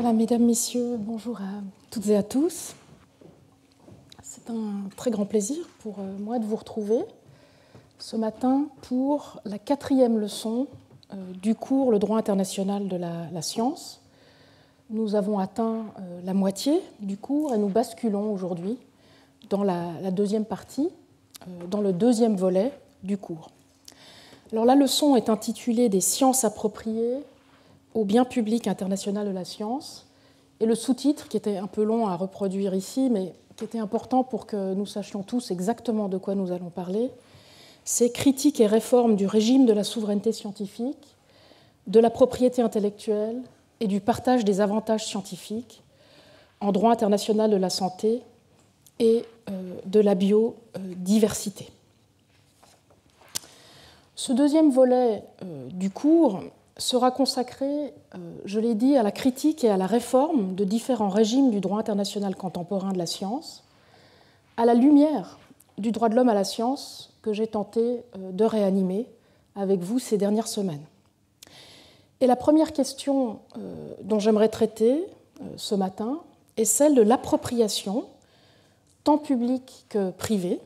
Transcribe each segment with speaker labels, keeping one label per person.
Speaker 1: Voilà, mesdames, messieurs, bonjour à toutes et à tous. C'est un très grand plaisir pour moi de vous retrouver ce matin pour la 4e leçon du cours Le droit international de la science. Nous avons atteint la moitié du cours et nous basculons aujourd'hui dans la deuxième partie, dans le deuxième volet du cours. Alors, la leçon est intitulée « Des sciences appropriées au bien public international de la science ». Et le sous-titre, qui était un peu long à reproduire ici, mais qui était important pour que nous sachions tous exactement de quoi nous allons parler, c'est « Critique et réforme du régime de la souveraineté scientifique, de la propriété intellectuelle et du partage des avantages scientifiques en droit international de la santé et de la biodiversité ». Ce deuxième volet du cours sera consacré, je l'ai dit, à la critique et à la réforme de différents régimes du droit international contemporain de la science, à la lumière du droit de l'homme à la science que j'ai tenté de réanimer avec vous ces dernières semaines. Et la première question dont j'aimerais traiter ce matin est celle de l'appropriation, tant publique que privée,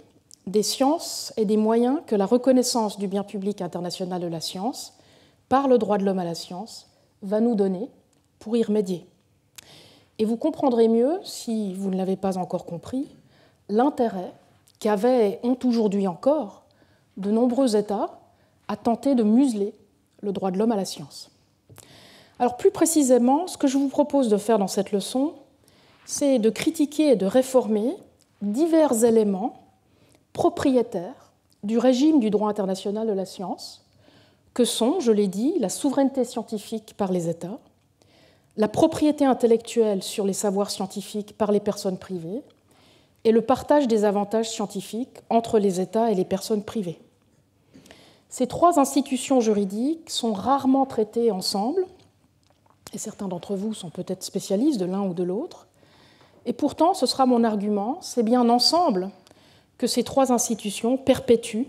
Speaker 1: des sciences et des moyens que la reconnaissance du bien public international de la science par le droit de l'homme à la science va nous donner pour y remédier. Et vous comprendrez mieux, si vous ne l'avez pas encore compris, l'intérêt qu'avaient et ont aujourd'hui encore de nombreux États à tenter de museler le droit de l'homme à la science. Alors plus précisément, ce que je vous propose de faire dans cette leçon, c'est de critiquer et de réformer divers éléments propriétaires du régime du droit international de la science, que sont, je l'ai dit, la souveraineté scientifique par les États, la propriété intellectuelle sur les savoirs scientifiques par les personnes privées et le partage des avantages scientifiques entre les États et les personnes privées. Ces trois institutions juridiques sont rarement traitées ensemble, et certains d'entre vous sont peut-être spécialistes de l'un ou de l'autre, et pourtant, ce sera mon argument, c'est bien ensemble que ces trois institutions perpétuent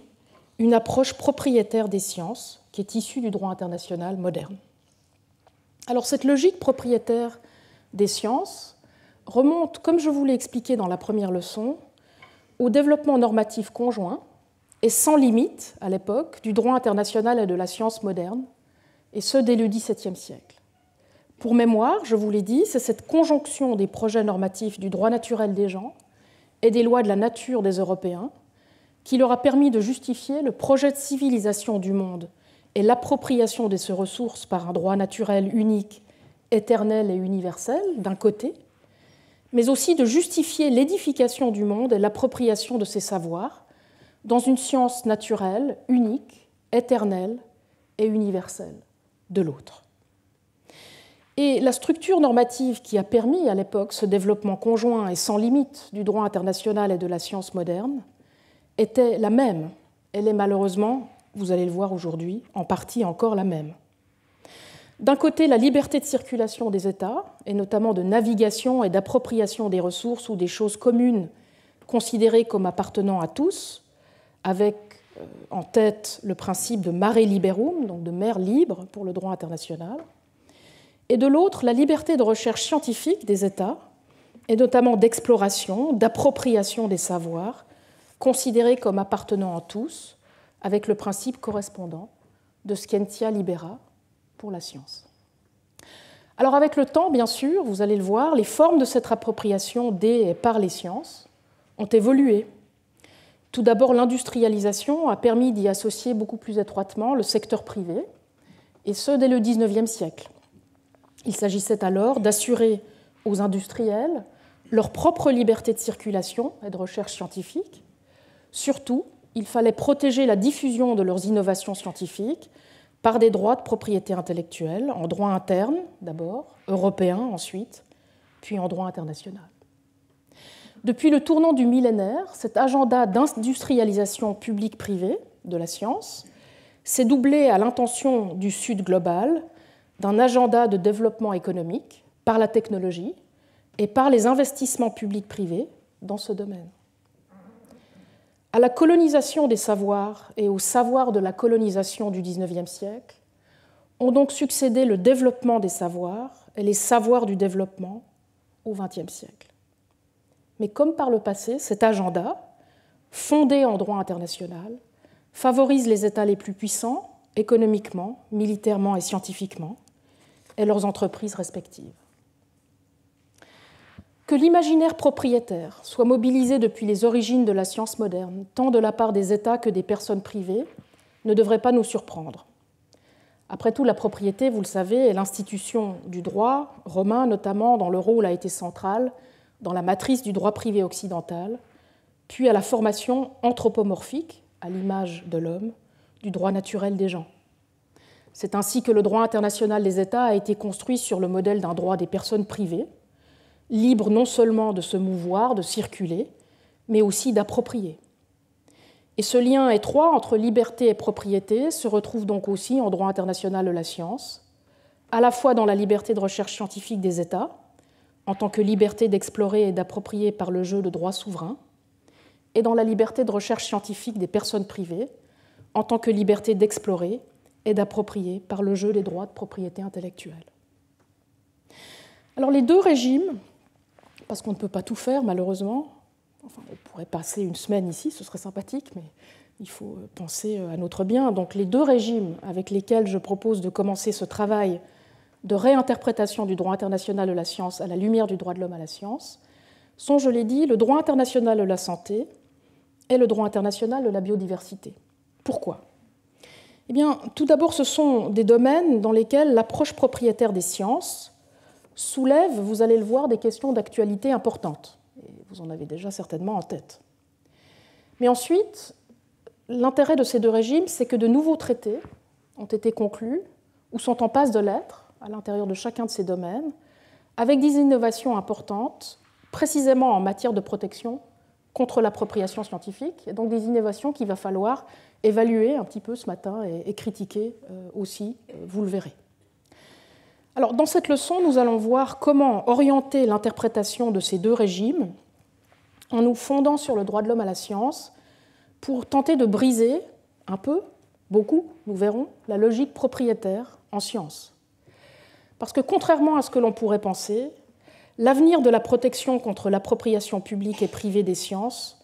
Speaker 1: une approche propriétaire des sciences qui est issue du droit international moderne. Alors cette logique propriétaire des sciences remonte, comme je vous l'ai expliqué dans la première leçon, au développement normatif conjoint et sans limite, à l'époque, du droit international et de la science moderne, et ce dès le XVIIe siècle. Pour mémoire, je vous l'ai dit, c'est cette conjonction des projets normatifs du droit naturel des gens et des lois de la nature des Européens qui leur a permis de justifier le projet de civilisation du monde et l'appropriation de ses ressources par un droit naturel unique, éternel et universel, d'un côté, mais aussi de justifier l'édification du monde et l'appropriation de ses savoirs dans une science naturelle, unique, éternelle et universelle, de l'autre. Et la structure normative qui a permis à l'époque ce développement conjoint et sans limite du droit international et de la science moderne était la même. Elle est malheureusement, vous allez le voir aujourd'hui, en partie encore la même. D'un côté, la liberté de circulation des États, et notamment de navigation et d'appropriation des ressources ou des choses communes considérées comme appartenant à tous, avec en tête le principe de mare liberum, donc de mer libre pour le droit international, et de l'autre, la liberté de recherche scientifique des États, et notamment d'exploration, d'appropriation des savoirs, considérés comme appartenant à tous, avec le principe correspondant de scientia libera pour la science. Alors avec le temps, bien sûr, vous allez le voir, les formes de cette appropriation des et par les sciences ont évolué. Tout d'abord, l'industrialisation a permis d'y associer beaucoup plus étroitement le secteur privé, et ce dès le XIXe siècle. Il s'agissait alors d'assurer aux industriels leur propre liberté de circulation et de recherche scientifique. Surtout, il fallait protéger la diffusion de leurs innovations scientifiques par des droits de propriété intellectuelle, en droit interne d'abord, européen ensuite, puis en droit international. Depuis le tournant du millénaire, cet agenda d'industrialisation publique-privée de la science s'est doublé à l'intention du Sud global d'un agenda de développement économique par la technologie et par les investissements publics-privés dans ce domaine. À la colonisation des savoirs et au savoir de la colonisation du XIXe siècle ont donc succédé le développement des savoirs et les savoirs du développement au XXe siècle. Mais comme par le passé, cet agenda, fondé en droit international, favorise les États les plus puissants, économiquement, militairement et scientifiquement, et leurs entreprises respectives. Que l'imaginaire propriétaire soit mobilisé depuis les origines de la science moderne, tant de la part des États que des personnes privées, ne devrait pas nous surprendre. Après tout, la propriété, vous le savez, est l'institution du droit romain, notamment dont le rôle a été central dans la matrice du droit privé occidental, puis à la formation anthropomorphique, à l'image de l'homme, du droit naturel des gens. C'est ainsi que le droit international des États a été construit sur le modèle d'un droit des personnes privées, libre non seulement de se mouvoir, de circuler, mais aussi d'approprier. Et ce lien étroit entre liberté et propriété se retrouve donc aussi en droit international de la science, à la fois dans la liberté de recherche scientifique des États, en tant que liberté d'explorer et d'approprier par le jeu de droits souverains, et dans la liberté de recherche scientifique des personnes privées, en tant que liberté d'explorer et d'approprier par le jeu des droits de propriété intellectuelle. Alors les deux régimes, parce qu'on ne peut pas tout faire malheureusement, enfin on pourrait passer une semaine ici, ce serait sympathique, mais il faut penser à notre bien. Donc les deux régimes avec lesquels je propose de commencer ce travail de réinterprétation du droit international de la science à la lumière du droit de l'homme à la science sont, je l'ai dit, le droit international de la santé et le droit international de la biodiversité. Pourquoi ? Eh bien, tout d'abord, ce sont des domaines dans lesquels l'approche propriétaire des sciences soulève, vous allez le voir, des questions d'actualité importantes. Et vous en avez déjà certainement en tête. Mais ensuite, l'intérêt de ces deux régimes, c'est que de nouveaux traités ont été conclus ou sont en passe de l'être à l'intérieur de chacun de ces domaines, avec des innovations importantes, précisément en matière de protection contre l'appropriation scientifique, et donc des innovations qu'il va falloir évaluer un petit peu ce matin et critiquer aussi, vous le verrez. Alors, dans cette leçon, nous allons voir comment orienter l'interprétation de ces deux régimes en nous fondant sur le droit de l'homme à la science pour tenter de briser un peu, beaucoup, nous verrons, la logique propriétaire en science. Parce que contrairement à ce que l'on pourrait penser, l'avenir de la protection contre l'appropriation publique et privée des sciences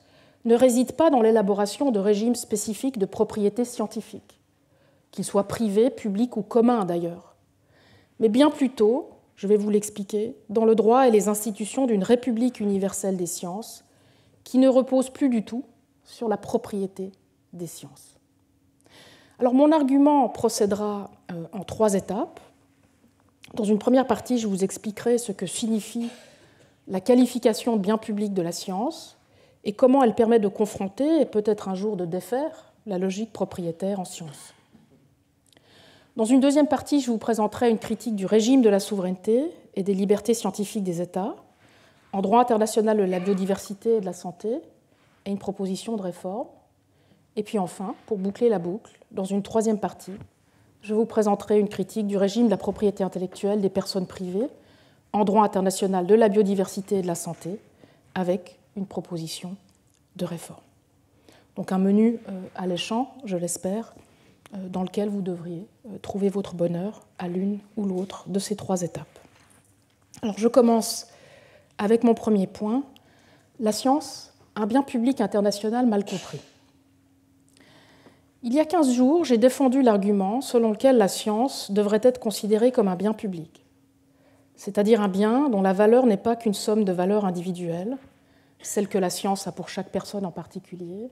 Speaker 1: ne réside pas dans l'élaboration de régimes spécifiques de propriété scientifique, qu'ils soient privés, publics ou communs d'ailleurs, mais bien plutôt, je vais vous l'expliquer, dans le droit et les institutions d'une république universelle des sciences qui ne repose plus du tout sur la propriété des sciences. Alors mon argument procédera en 3 étapes. Dans une première partie, je vous expliquerai ce que signifie la qualification de bien public de la science et comment elle permet de confronter et peut-être un jour de défaire la logique propriétaire en science. Dans une deuxième partie, je vous présenterai une critique du régime de la souveraineté et des libertés scientifiques des États, en droit international de la biodiversité et de la santé, et une proposition de réforme. Et puis enfin, pour boucler la boucle, dans une troisième partie, je vous présenterai une critique du régime de la propriété intellectuelle des personnes privées en droit international de la biodiversité et de la santé, avec une proposition de réforme. Donc un menu alléchant, je l'espère, dans lequel vous devriez trouver votre bonheur à l'une ou l'autre de ces 3 étapes. Alors je commence avec mon premier point, la science, un bien public international mal compris. Il y a 15 jours, j'ai défendu l'argument selon lequel la science devrait être considérée comme un bien public, c'est-à-dire un bien dont la valeur n'est pas qu'une somme de valeurs individuelles, celle que la science a pour chaque personne en particulier,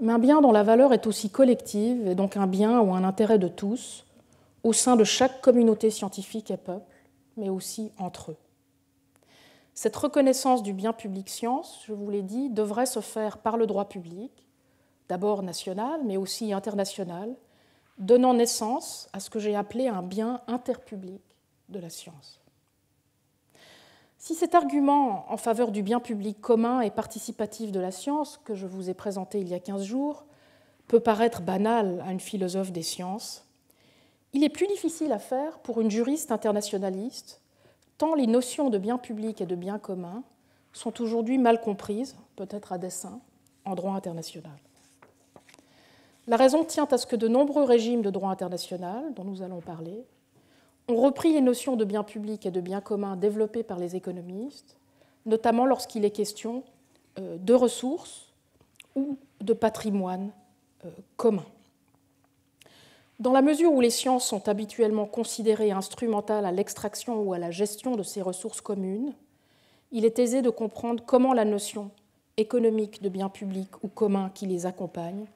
Speaker 1: mais un bien dont la valeur est aussi collective et donc un bien ou un intérêt de tous au sein de chaque communauté scientifique et peuple, mais aussi entre eux. Cette reconnaissance du bien public science, je vous l'ai dit, devrait se faire par le droit public, d'abord national, mais aussi international, donnant naissance à ce que j'ai appelé un bien interpublic de la science. Si cet argument en faveur du bien public commun et participatif de la science, que je vous ai présenté il y a 15 jours, peut paraître banal à une philosophe des sciences, il est plus difficile à faire pour une juriste internationaliste, tant les notions de bien public et de bien commun sont aujourd'hui mal comprises, peut-être à dessein, en droit international. La raison tient à ce que de nombreux régimes de droit international, dont nous allons parler, ont repris les notions de bien public et de bien commun développées par les économistes, notamment lorsqu'il est question de ressources ou de patrimoine commun. Dans la mesure où les sciences sont habituellement considérées instrumentales à l'extraction ou à la gestion de ces ressources communes, il est aisé de comprendre comment la notion économique de bien public ou commun qui les accompagne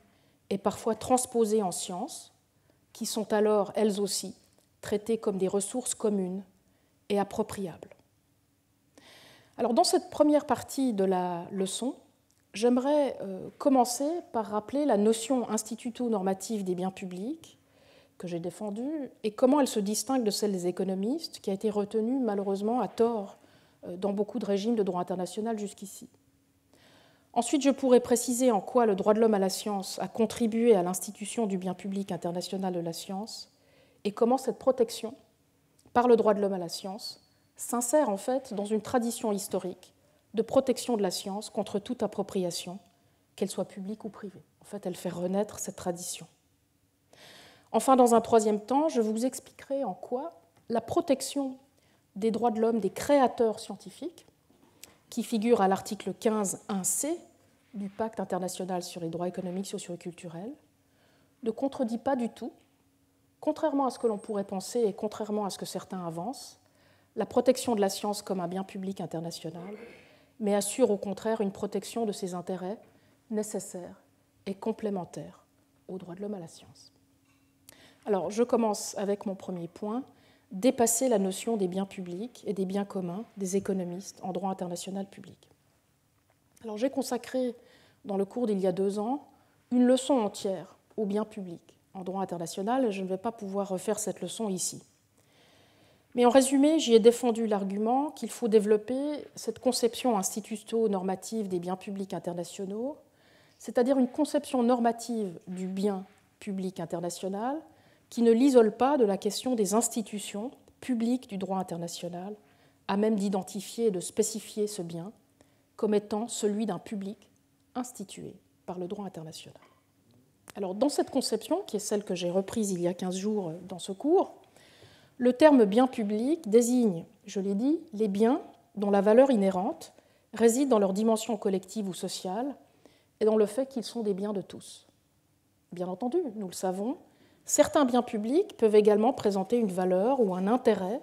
Speaker 1: est parfois transposée en sciences, qui sont alors, elles aussi, traitées comme des ressources communes et appropriables. Alors, dans cette première partie de la leçon, j'aimerais commencer par rappeler la notion instituto-normative des biens publics que j'ai défendue et comment elle se distingue de celle des économistes, qui a été retenue malheureusement à tort dans beaucoup de régimes de droit international jusqu'ici. Ensuite, je pourrais préciser en quoi le droit de l'homme à la science a contribué à l'institution du bien public international de la science et comment cette protection par le droit de l'homme à la science s'insère en fait dans une tradition historique de protection de la science contre toute appropriation, qu'elle soit publique ou privée. En fait, elle fait renaître cette tradition. Enfin, dans un troisième temps, je vous expliquerai en quoi la protection des droits de l'homme des créateurs scientifiques, qui figure à l'article 15.1c du Pacte international sur les droits économiques, sociaux et culturels, ne contredit pas du tout, contrairement à ce que l'on pourrait penser et contrairement à ce que certains avancent, la protection de la science comme un bien public international, mais assure au contraire une protection de ses intérêts nécessaires et complémentaires aux droits de l'homme à la science. Alors, je commence avec mon premier point, dépasser la notion des biens publics et des biens communs des économistes en droit international public. Alors, j'ai consacré, dans le cours d'il y a 2 ans, une leçon entière aux biens publics en droit international, et je ne vais pas pouvoir refaire cette leçon ici. Mais en résumé, j'y ai défendu l'argument qu'il faut développer cette conception instituto-normative des biens publics internationaux, c'est-à-dire une conception normative du bien public international qui ne l'isole pas de la question des institutions publiques du droit international, à même d'identifier et de spécifier ce bien comme étant celui d'un public institué par le droit international. Alors, dans cette conception, qui est celle que j'ai reprise il y a 15 jours dans ce cours, le terme bien public désigne, je l'ai dit, les biens dont la valeur inhérente réside dans leur dimension collective ou sociale et dans le fait qu'ils sont des biens de tous. Bien entendu, nous le savons, certains biens publics peuvent également présenter une valeur ou un intérêt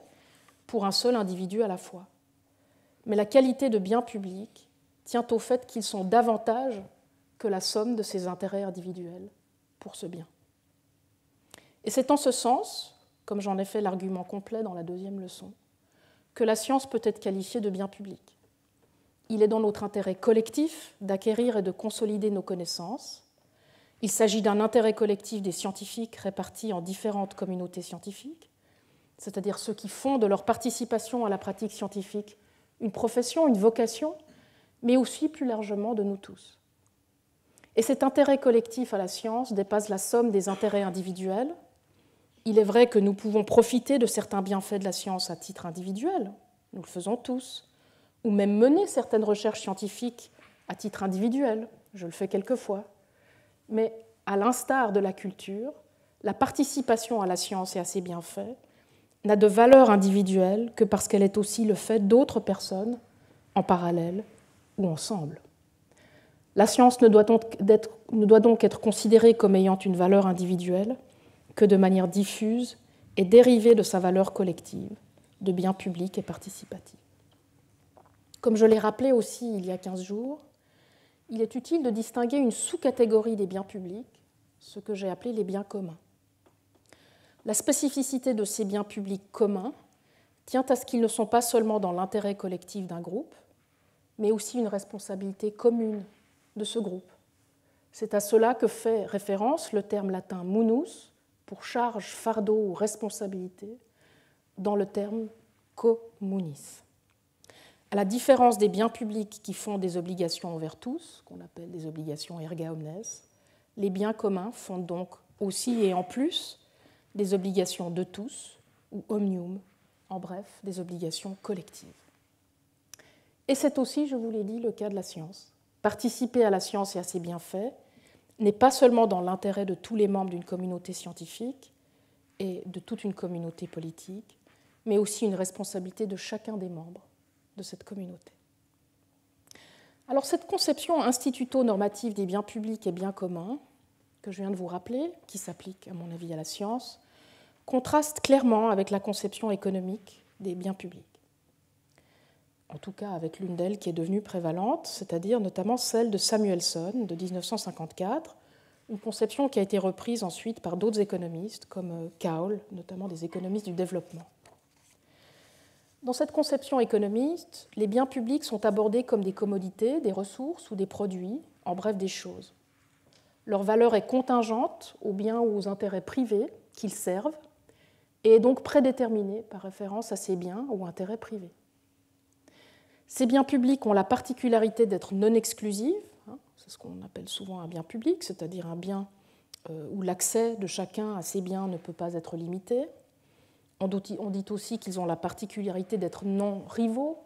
Speaker 1: pour un seul individu à la fois. Mais la qualité de bien public tient au fait qu'ils sont davantage que la somme de ces intérêts individuels pour ce bien. Et c'est en ce sens, comme j'en ai fait l'argument complet dans la 2e leçon, que la science peut être qualifiée de bien public. Il est dans notre intérêt collectif d'acquérir et de consolider nos connaissances. Il s'agit d'un intérêt collectif des scientifiques répartis en différentes communautés scientifiques, c'est-à-dire ceux qui font de leur participation à la pratique scientifique une profession, une vocation, mais aussi plus largement de nous tous. Et cet intérêt collectif à la science dépasse la somme des intérêts individuels. Il est vrai que nous pouvons profiter de certains bienfaits de la science à titre individuel, nous le faisons tous, ou même mener certaines recherches scientifiques à titre individuel, je le fais quelquefois. Mais à l'instar de la culture, la participation à la science et à ses bienfaits n'a de valeur individuelle que parce qu'elle est aussi le fait d'autres personnes en parallèle ou ensemble. La science ne doit donc être considérée comme ayant une valeur individuelle que de manière diffuse et dérivée de sa valeur collective, de bien public et participatif. Comme je l'ai rappelé aussi il y a 15 jours, il est utile de distinguer une sous-catégorie des biens publics, ce que j'ai appelé les biens communs. La spécificité de ces biens publics communs tient à ce qu'ils ne sont pas seulement dans l'intérêt collectif d'un groupe, mais aussi une responsabilité commune de ce groupe. C'est à cela que fait référence le terme latin munus, pour charge, fardeau ou responsabilité, dans le terme communis. À la différence des biens publics qui font des obligations envers tous, qu'on appelle des obligations erga omnes, les biens communs font donc aussi et en plus des obligations de tous, ou omnium, en bref, des obligations collectives. Et c'est aussi, je vous l'ai dit, le cas de la science. Participer à la science et à ses bienfaits n'est pas seulement dans l'intérêt de tous les membres d'une communauté scientifique, et de toute une communauté politique, mais aussi une responsabilité de chacun des membres de cette communauté. Alors cette conception instituto-normative des biens publics et biens communs, que je viens de vous rappeler, qui s'applique à mon avis à la science, contraste clairement avec la conception économique des biens publics. En tout cas avec l'une d'elles qui est devenue prévalente, c'est-à-dire notamment celle de Samuelson de 1954, une conception qui a été reprise ensuite par d'autres économistes comme Cowell, notamment des économistes du développement. Dans cette conception économiste, les biens publics sont abordés comme des commodités, des ressources ou des produits, en bref des choses. Leur valeur est contingente aux biens ou aux intérêts privés qu'ils servent et est donc prédéterminée par référence à ces biens ou intérêts privés. Ces biens publics ont la particularité d'être non exclusifs, c'est ce qu'on appelle souvent un bien public, c'est-à-dire un bien où l'accès de chacun à ces biens ne peut pas être limité. On dit aussi qu'ils ont la particularité d'être non rivaux,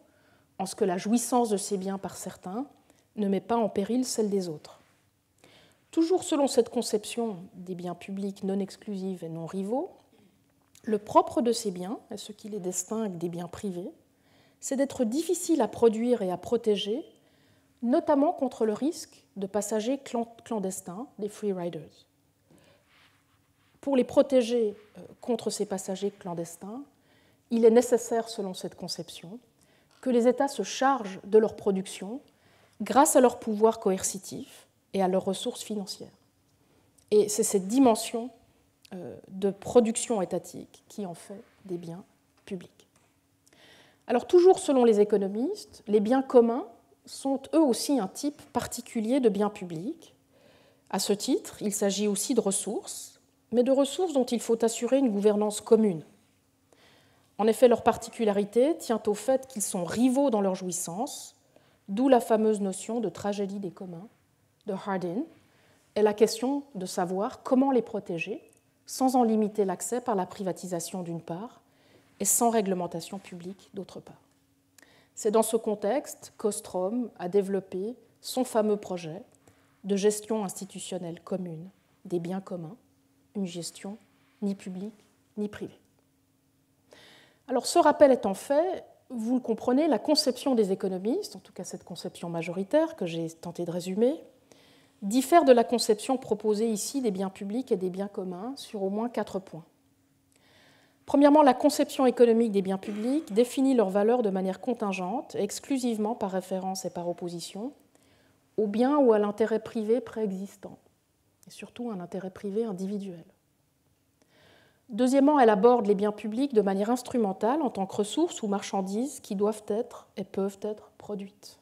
Speaker 1: en ce que la jouissance de ces biens par certains ne met pas en péril celle des autres. Toujours selon cette conception des biens publics non exclusifs et non rivaux, le propre de ces biens, et ce qui les distingue des biens privés, c'est d'être difficile à produire et à protéger, notamment contre le risque de passagers clandestins, des free riders. Pour les protéger contre ces passagers clandestins, il est nécessaire, selon cette conception, que les États se chargent de leur production grâce à leur pouvoir coercitif et à leurs ressources financières. Et c'est cette dimension de production étatique qui en fait des biens publics. Alors toujours selon les économistes, les biens communs sont eux aussi un type particulier de biens publics. À ce titre, il s'agit aussi de ressources, mais de ressources dont il faut assurer une gouvernance commune. En effet, leur particularité tient au fait qu'ils sont rivaux dans leur jouissance, d'où la fameuse notion de tragédie des communs de Hardin, et la question de savoir comment les protéger sans en limiter l'accès par la privatisation d'une part et sans réglementation publique d'autre part. C'est dans ce contexte qu'Ostrom a développé son fameux projet de gestion institutionnelle commune des biens communs, une gestion ni publique ni privée. Alors ce rappel étant fait, vous le comprenez, la conception des économistes, en tout cas cette conception majoritaire que j'ai tenté de résumer, diffère de la conception proposée ici des biens publics et des biens communs sur au moins 4 points. Premièrement, la conception économique des biens publics définit leur valeur de manière contingente, exclusivement par référence et par opposition, aux biens ou à l'intérêt privé préexistant, et surtout un intérêt privé individuel. Deuxièmement, elle aborde les biens publics de manière instrumentale en tant que ressources ou marchandises qui doivent être et peuvent être produites.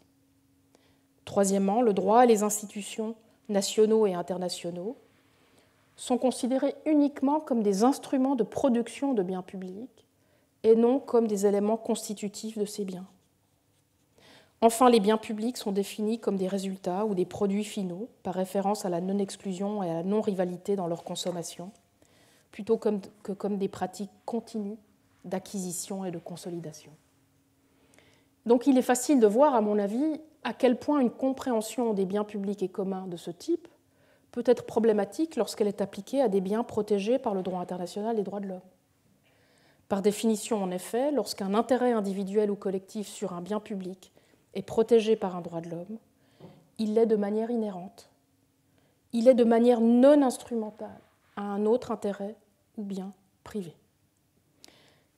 Speaker 1: Troisièmement, le droit et les institutions nationaux et internationaux sont considérés uniquement comme des instruments de production de biens publics et non comme des éléments constitutifs de ces biens. Enfin, les biens publics sont définis comme des résultats ou des produits finaux par référence à la non-exclusion et à la non-rivalité dans leur consommation, plutôt que comme des pratiques continues d'acquisition et de consolidation. Donc il est facile de voir, à mon avis, à quel point une compréhension des biens publics et communs de ce type peut être problématique lorsqu'elle est appliquée à des biens protégés par le droit international des droits de l'homme. Par définition, en effet, lorsqu'un intérêt individuel ou collectif sur un bien public est protégé par un droit de l'homme, il l'est de manière inhérente. Il est de manière non instrumentale à un autre intérêt ou bien privé.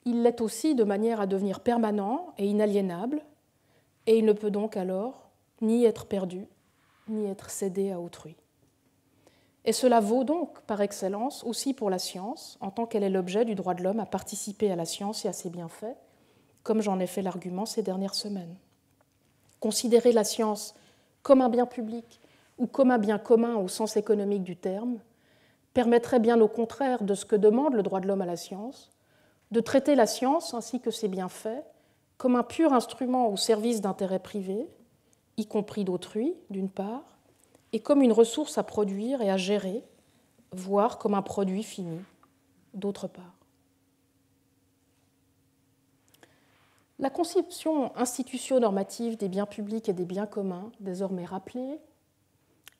Speaker 1: Il l'est aussi de manière à devenir permanent et inaliénable, et il ne peut donc alors ni être perdu, ni être cédé à autrui. Et cela vaut donc, par excellence, aussi pour la science, en tant qu'elle est l'objet du droit de l'homme à participer à la science et à ses bienfaits, comme j'en ai fait l'argument ces dernières semaines. Considérer la science comme un bien public ou comme un bien commun au sens économique du terme permettrait bien au contraire de ce que demande le droit de l'homme à la science, de traiter la science ainsi que ses bienfaits comme un pur instrument au service d'intérêts privés, y compris d'autrui, d'une part, et comme une ressource à produire et à gérer, voire comme un produit fini, d'autre part. La conception institutio-normative des biens publics et des biens communs, désormais rappelée,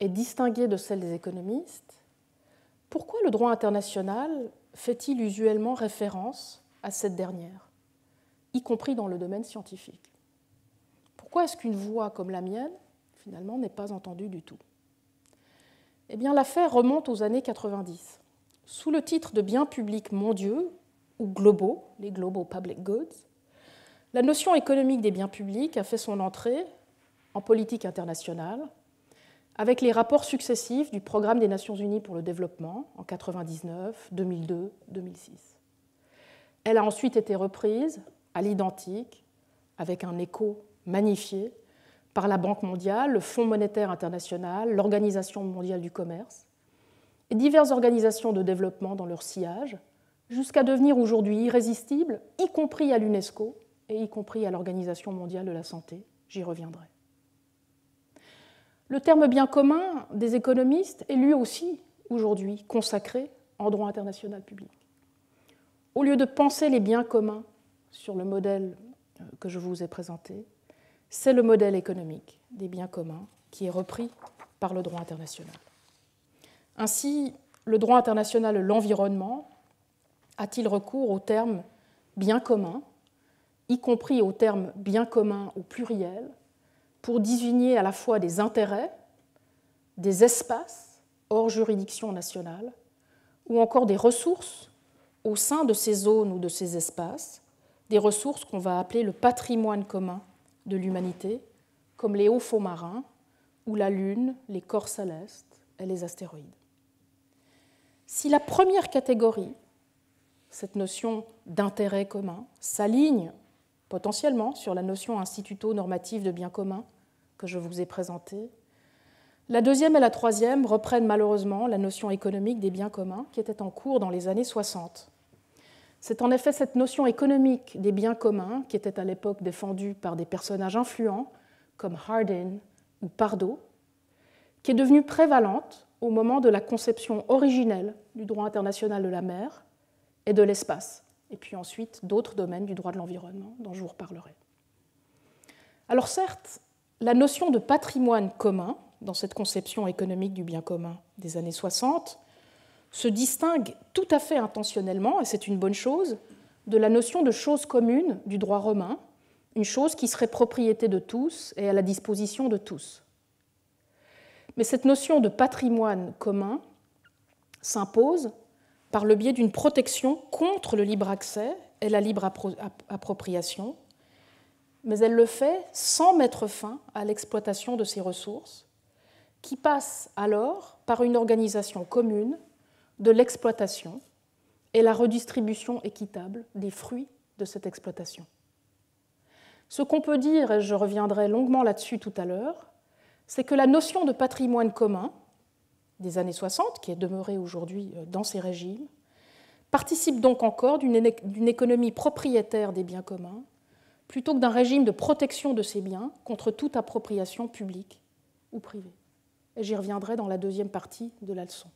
Speaker 1: est distinguée de celle des économistes. Pourquoi le droit international fait-il usuellement référence à cette dernière, y compris dans le domaine scientifique? Pourquoi est-ce qu'une voix comme la mienne, finalement, n'est pas entendue du tout? Eh bien, l'affaire remonte aux années 90. Sous le titre de biens publics mondiaux ou globaux, les Global Public Goods, la notion économique des biens publics a fait son entrée en politique internationale avec les rapports successifs du Programme des Nations Unies pour le développement en 1999, 2002, 2006. Elle a ensuite été reprise à l'identique, avec un écho magnifié, par la Banque mondiale, le Fonds monétaire international, l'Organisation mondiale du commerce et diverses organisations de développement dans leur sillage, jusqu'à devenir aujourd'hui irrésistible, y compris à l'UNESCO et y compris à l'Organisation mondiale de la santé. J'y reviendrai. Le terme bien commun des économistes est lui aussi aujourd'hui consacré en droit international public. Au lieu de penser les biens communs sur le modèle que je vous ai présenté, c'est le modèle économique des biens communs qui est repris par le droit international. Ainsi, le droit international de l'environnement a-t-il recours au terme bien commun, y compris au terme bien commun au pluriel, pour désigner à la fois des intérêts, des espaces hors juridiction nationale, ou encore des ressources au sein de ces zones ou de ces espaces, des ressources qu'on va appeler le patrimoine commun de l'humanité, comme les hauts fonds marins, ou la Lune, les corps célestes et les astéroïdes. Si la première catégorie, cette notion d'intérêt commun, s'aligne potentiellement sur la notion instituto-normative de bien commun que je vous ai présentée, la deuxième et la troisième reprennent malheureusement la notion économique des biens communs qui était en cours dans les années 60. C'est en effet cette notion économique des biens communs qui était à l'époque défendue par des personnages influents comme Hardin ou Pardo, qui est devenue prévalente au moment de la conception originelle du droit international de la mer et de l'espace, et puis ensuite d'autres domaines du droit de l'environnement dont je vous reparlerai. Alors certes, la notion de patrimoine commun, dans cette conception économique du bien commun des années 60, se distingue tout à fait intentionnellement, et c'est une bonne chose, de la notion de chose commune du droit romain, une chose qui serait propriété de tous et à la disposition de tous. Mais cette notion de patrimoine commun s'impose par le biais d'une protection contre le libre accès et la libre appropriation, mais elle le fait sans mettre fin à l'exploitation de ces ressources, qui passe alors par une organisation commune de l'exploitation et la redistribution équitable des fruits de cette exploitation. Ce qu'on peut dire, et je reviendrai longuement là-dessus tout à l'heure, c'est que la notion de patrimoine commun des années 60, qui est demeurée aujourd'hui dans ces régimes, participe donc encore d'une économie propriétaire des biens communs, plutôt que d'un régime de protection de ces biens contre toute appropriation publique ou privée. Et j'y reviendrai dans la deuxième partie de la leçon.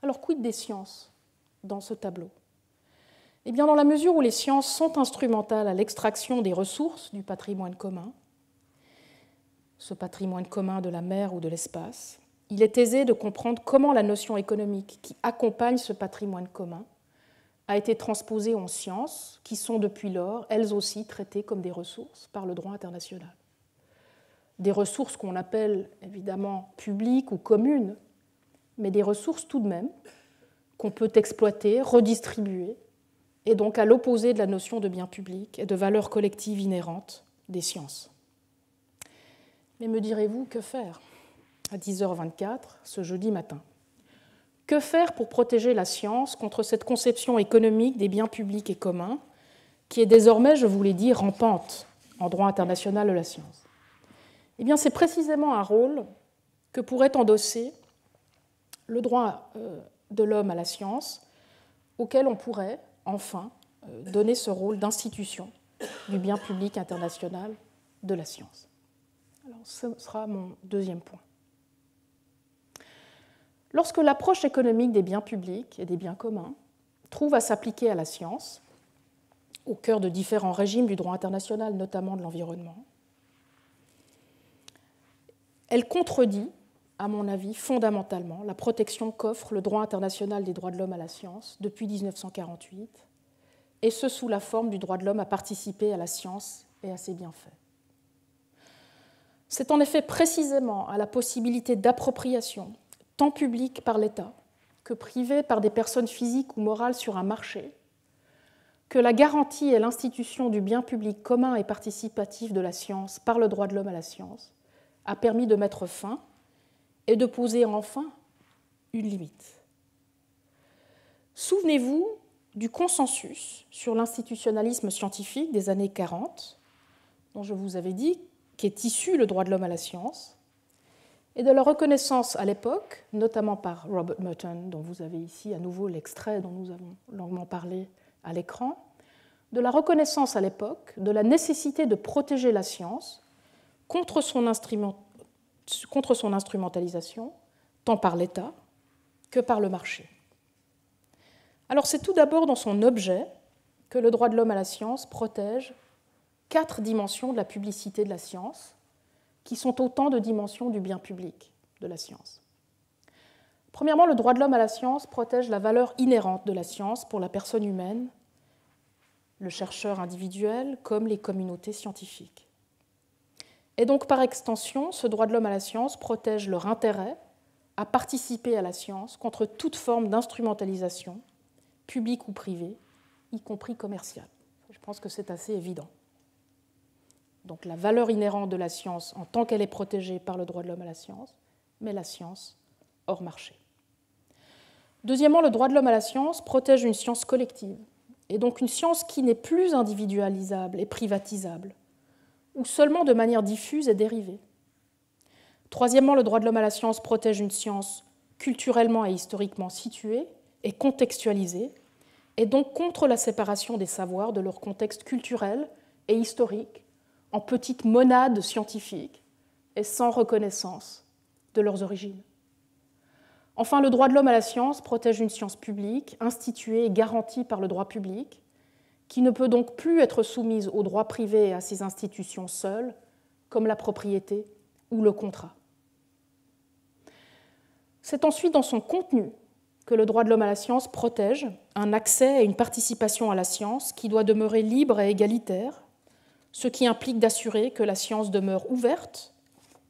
Speaker 1: Alors, quid des sciences dans ce tableau? Eh bien, dans la mesure où les sciences sont instrumentales à l'extraction des ressources du patrimoine commun, ce patrimoine commun de la mer ou de l'espace, il est aisé de comprendre comment la notion économique qui accompagne ce patrimoine commun a été transposée en sciences qui sont depuis lors, elles aussi, traitées comme des ressources par le droit international. Des ressources qu'on appelle évidemment publiques ou communes, mais des ressources tout de même qu'on peut exploiter, redistribuer, et donc à l'opposé de la notion de bien public et de valeur collective inhérente des sciences. Mais me direz-vous, que faire à 10h24 ce jeudi matin? Que faire pour protéger la science contre cette conception économique des biens publics et communs qui est désormais, je vous l'ai dit, rampante en droit international de la science? Eh bien, c'est précisément un rôle que pourrait endosser le droit de l'homme à la science, auquel on pourrait enfin donner ce rôle d'institution du bien public international de la science. Alors, ce sera mon deuxième point. Lorsque l'approche économique des biens publics et des biens communs trouve à s'appliquer à la science, au cœur de différents régimes du droit international, notamment de l'environnement, elle contredit à mon avis, fondamentalement la protection qu'offre le droit international des droits de l'homme à la science depuis 1948, et ce sous la forme du droit de l'homme à participer à la science et à ses bienfaits. C'est en effet précisément à la possibilité d'appropriation, tant publique par l'État que privée par des personnes physiques ou morales sur un marché, que la garantie et l'institution du bien public commun et participatif de la science par le droit de l'homme à la science a permis de mettre fin et de poser enfin une limite. Souvenez-vous du consensus sur l'institutionnalisme scientifique des années 40, dont je vous avais dit qu'est issu le droit de l'homme à la science, et de la reconnaissance à l'époque, notamment par Robert Merton, dont vous avez ici à nouveau l'extrait dont nous avons longuement parlé à l'écran, de la reconnaissance à l'époque de la nécessité de protéger la science contre son instrumentalisation, tant par l'État que par le marché. Alors c'est tout d'abord dans son objet que le droit de l'homme à la science protège 4 dimensions de la publicité de la science, qui sont autant de dimensions du bien public de la science. Premièrement, le droit de l'homme à la science protège la valeur inhérente de la science pour la personne humaine, le chercheur individuel, comme les communautés scientifiques. Et donc, par extension, ce droit de l'homme à la science protège leur intérêt à participer à la science contre toute forme d'instrumentalisation, publique ou privée, y compris commerciale. Je pense que c'est assez évident. Donc la valeur inhérente de la science en tant qu'elle est protégée par le droit de l'homme à la science, mais la science hors marché. Deuxièmement, le droit de l'homme à la science protège une science collective, et donc une science qui n'est plus individualisable et privatisable, ou seulement de manière diffuse et dérivée. Troisièmement, le droit de l'homme à la science protège une science culturellement et historiquement située et contextualisée, et donc contre la séparation des savoirs de leur contexte culturel et historique, en petites monades scientifiques et sans reconnaissance de leurs origines. Enfin, le droit de l'homme à la science protège une science publique, instituée et garantie par le droit public, qui ne peut donc plus être soumise au droit privé et à ses institutions seules, comme la propriété ou le contrat. C'est ensuite dans son contenu que le droit de l'homme à la science protège un accès et une participation à la science qui doit demeurer libre et égalitaire, ce qui implique d'assurer que la science demeure ouverte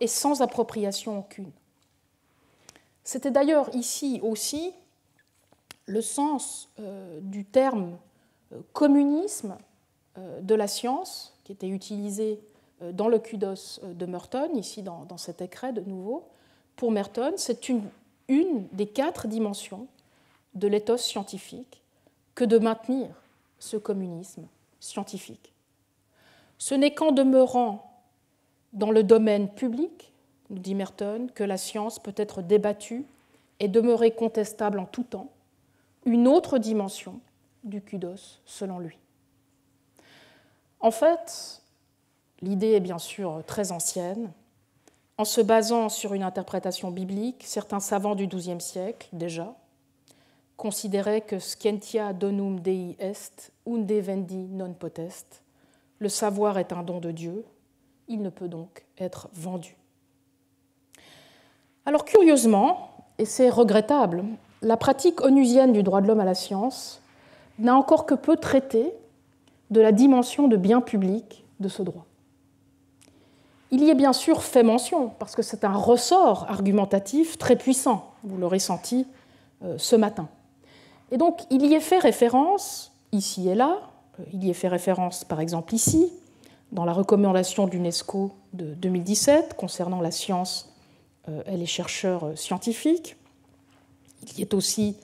Speaker 1: et sans appropriation aucune. C'était d'ailleurs ici aussi le sens du terme communisme de la science, qui était utilisé dans le kudos de Merton, ici dans cet écrit de nouveau. Pour Merton, c'est une des 4 dimensions de l'éthos scientifique que de maintenir ce communisme scientifique. Ce n'est qu'en demeurant dans le domaine public, nous dit Merton, que la science peut être débattue et demeurer contestable en tout temps, une autre dimension du kudos, selon lui. En fait, l'idée est bien sûr très ancienne. En se basant sur une interprétation biblique, certains savants du XIIe siècle, déjà, considéraient que scientia donum Dei est, unde vendi non potest. Le savoir est un don de Dieu, il ne peut donc être vendu. Alors curieusement, et c'est regrettable, la pratique onusienne du droit de l'homme à la science n'a encore que peu traité de la dimension de bien public de ce droit. Il y est bien sûr fait mention, parce que c'est un ressort argumentatif très puissant, vous l'aurez senti ce matin. Et donc il y est fait référence, ici et là, il y est fait référence par exemple ici, dans la recommandation de l'UNESCO de 2017 concernant la science et les chercheurs scientifiques. Il y est aussi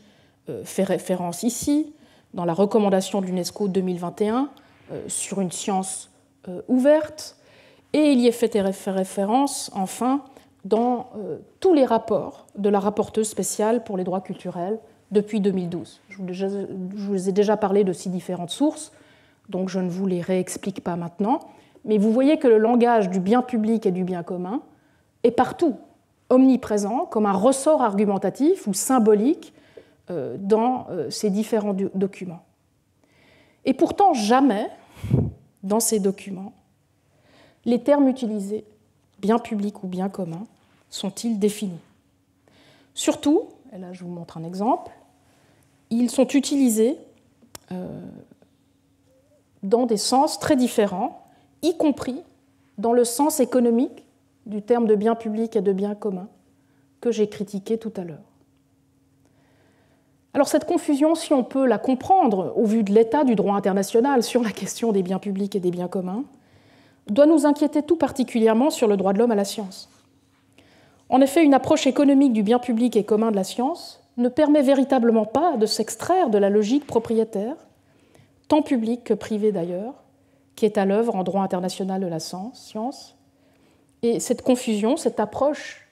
Speaker 1: fait référence ici, dans la recommandation de l'UNESCO 2021 sur une science ouverte, et il y est fait référence, enfin, dans tous les rapports de la rapporteuse spéciale pour les droits culturels depuis 2012. Je vous ai déjà parlé de ces différentes sources, donc je ne vous les réexplique pas maintenant, mais vous voyez que le langage du bien public et du bien commun est partout, omniprésent, comme un ressort argumentatif ou symbolique dans ces différents documents. Et pourtant, jamais, dans ces documents, les termes utilisés, bien public ou bien commun, sont-ils définis. Surtout, et là je vous montre un exemple, ils sont utilisés dans des sens très différents, y compris dans le sens économique du terme de bien public et de bien commun que j'ai critiqué tout à l'heure. Alors cette confusion, si on peut la comprendre au vu de l'état du droit international sur la question des biens publics et des biens communs, doit nous inquiéter tout particulièrement sur le droit de l'homme à la science. En effet, une approche économique du bien public et commun de la science ne permet véritablement pas de s'extraire de la logique propriétaire, tant publique que privée d'ailleurs, qui est à l'œuvre en droit international de la science. Et cette confusion, cette approche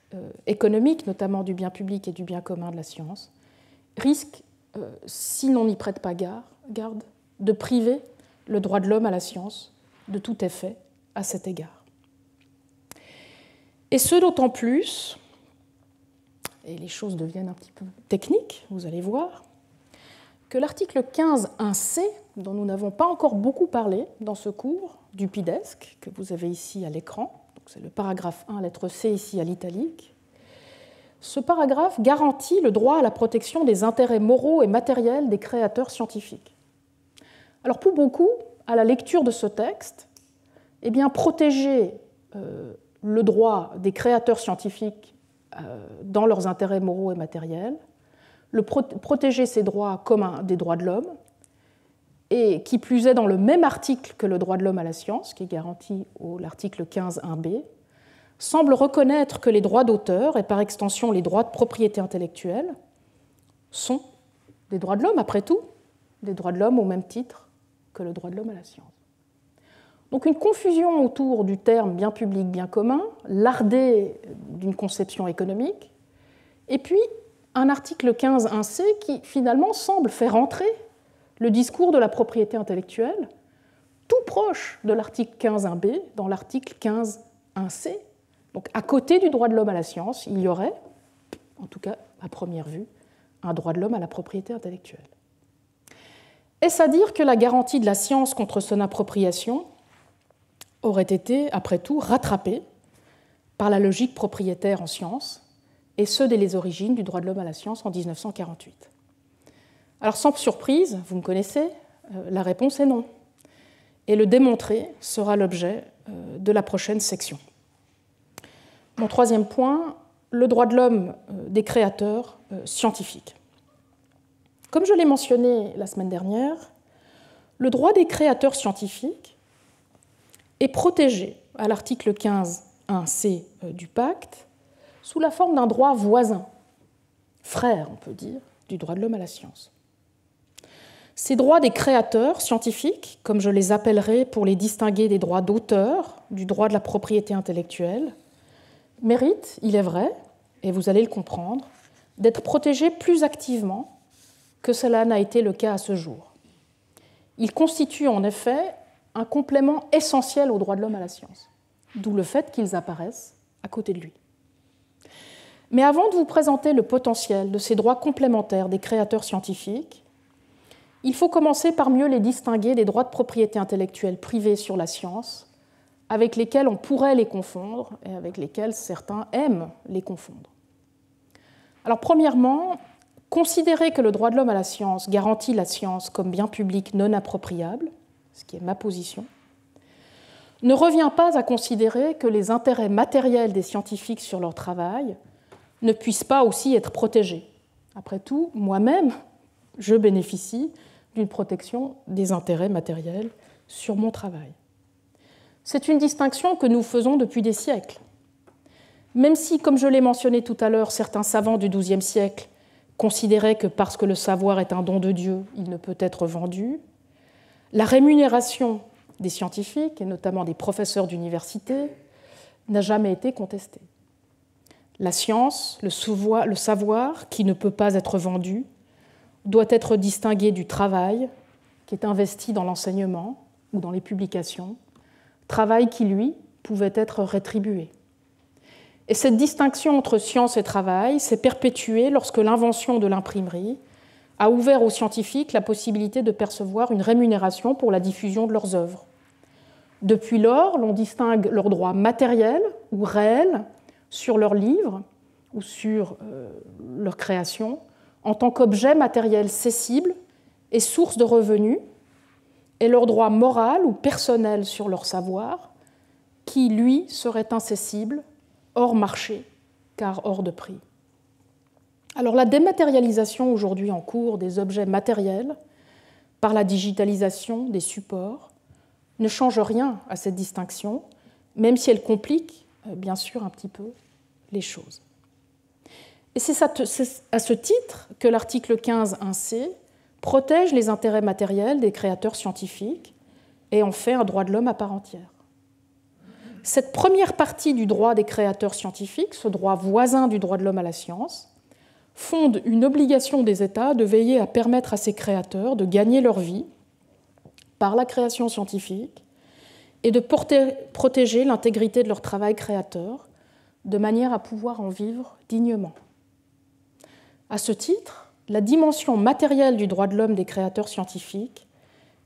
Speaker 1: économique, notamment du bien public et du bien commun de la science, risque, si l'on n'y prête pas garde, de priver le droit de l'homme à la science de tout effet à cet égard. Et ce d'autant plus, et les choses deviennent un petit peu techniques, vous allez voir, que l'article 15.1c, dont nous n'avons pas encore beaucoup parlé dans ce cours, du PIDESC, que vous avez ici à l'écran, c'est le paragraphe 1, lettre C ici à l'italique, ce paragraphe garantit le droit à la protection des intérêts moraux et matériels des créateurs scientifiques. Alors pour beaucoup, à la lecture de ce texte, eh bien, protéger le droit des créateurs scientifiques dans leurs intérêts moraux et matériels, protéger ces droits comme des droits de l'homme, et qui plus est dans le même article que le droit de l'homme à la science, qui est garanti à l'article 15.1b, semble reconnaître que les droits d'auteur, et par extension les droits de propriété intellectuelle, sont des droits de l'homme, après tout, des droits de l'homme au même titre que le droit de l'homme à la science. Donc une confusion autour du terme bien public, bien commun, lardée d'une conception économique, et puis un article 15.1c qui finalement semble faire entrer le discours de la propriété intellectuelle tout proche de l'article 15.1b dans l'article 15.1c. Donc à côté du droit de l'homme à la science, il y aurait, en tout cas à première vue, un droit de l'homme à la propriété intellectuelle. Est-ce à dire que la garantie de la science contre son appropriation aurait été, après tout, rattrapée par la logique propriétaire en science, et ce dès les origines du droit de l'homme à la science en 1948 ? Alors sans surprise, vous me connaissez, la réponse est non. Et le démontrer sera l'objet de la prochaine section. Mon troisième point, le droit de l'homme des créateurs scientifiques. Comme je l'ai mentionné la semaine dernière, le droit des créateurs scientifiques est protégé à l'article 15.1c du pacte sous la forme d'un droit voisin, frère, on peut dire, du droit de l'homme à la science. Ces droits des créateurs scientifiques, comme je les appellerai pour les distinguer des droits d'auteur, du droit de la propriété intellectuelle, méritent, il est vrai, et vous allez le comprendre, d'être protégés plus activement que cela n'a été le cas à ce jour. Ils constituent en effet un complément essentiel aux droits de l'homme à la science, d'où le fait qu'ils apparaissent à côté de lui. Mais avant de vous présenter le potentiel de ces droits complémentaires des créateurs scientifiques, il faut commencer par mieux les distinguer des droits de propriété intellectuelle privés sur la science, avec lesquels on pourrait les confondre et avec lesquels certains aiment les confondre. Alors premièrement, considérer que le droit de l'homme à la science garantit la science comme bien public non appropriable, ce qui est ma position, ne revient pas à considérer que les intérêts matériels des scientifiques sur leur travail ne puissent pas aussi être protégés. Après tout, moi-même, je bénéficie d'une protection des intérêts matériels sur mon travail. C'est une distinction que nous faisons depuis des siècles. Même si, comme je l'ai mentionné tout à l'heure, certains savants du XIIe siècle considéraient que parce que le savoir est un don de Dieu, il ne peut être vendu, la rémunération des scientifiques, et notamment des professeurs d'université, n'a jamais été contestée. La science, le savoir, qui ne peut pas être vendu, doit être distingué du travail qui est investi dans l'enseignement ou dans les publications, travail qui, lui, pouvait être rétribué. Et cette distinction entre science et travail s'est perpétuée lorsque l'invention de l'imprimerie a ouvert aux scientifiques la possibilité de percevoir une rémunération pour la diffusion de leurs œuvres. Depuis lors, l'on distingue leurs droits matériels ou réels sur leurs livres ou sur leur création en tant qu'objet matériel cessible et source de revenus, et leur droit moral ou personnel sur leur savoir, qui, lui, serait incessible, hors marché, car hors de prix. Alors la dématérialisation aujourd'hui en cours des objets matériels, par la digitalisation des supports, ne change rien à cette distinction, même si elle complique, bien sûr, un petit peu les choses. Et c'est à ce titre que l'article 15.1c protège les intérêts matériels des créateurs scientifiques et en fait un droit de l'homme à part entière. Cette première partie du droit des créateurs scientifiques, ce droit voisin du droit de l'homme à la science, fonde une obligation des États de veiller à permettre à ces créateurs de gagner leur vie par la création scientifique et de protéger l'intégrité de leur travail créateur de manière à pouvoir en vivre dignement. À ce titre, la dimension matérielle du droit de l'homme des créateurs scientifiques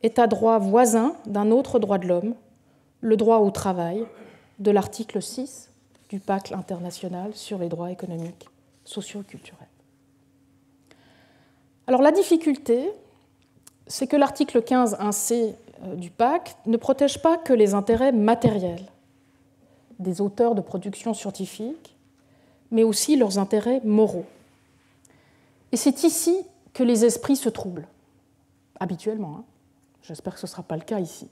Speaker 1: est un droit voisin d'un autre droit de l'homme, le droit au travail, de l'article 6 du Pacte international sur les droits économiques, sociaux et culturels. Alors la difficulté, c'est que l'article 15.1c du Pacte ne protège pas que les intérêts matériels des auteurs de production scientifique, mais aussi leurs intérêts moraux. Et c'est ici que les esprits se troublent, habituellement. J'espère que ce ne sera pas le cas ici.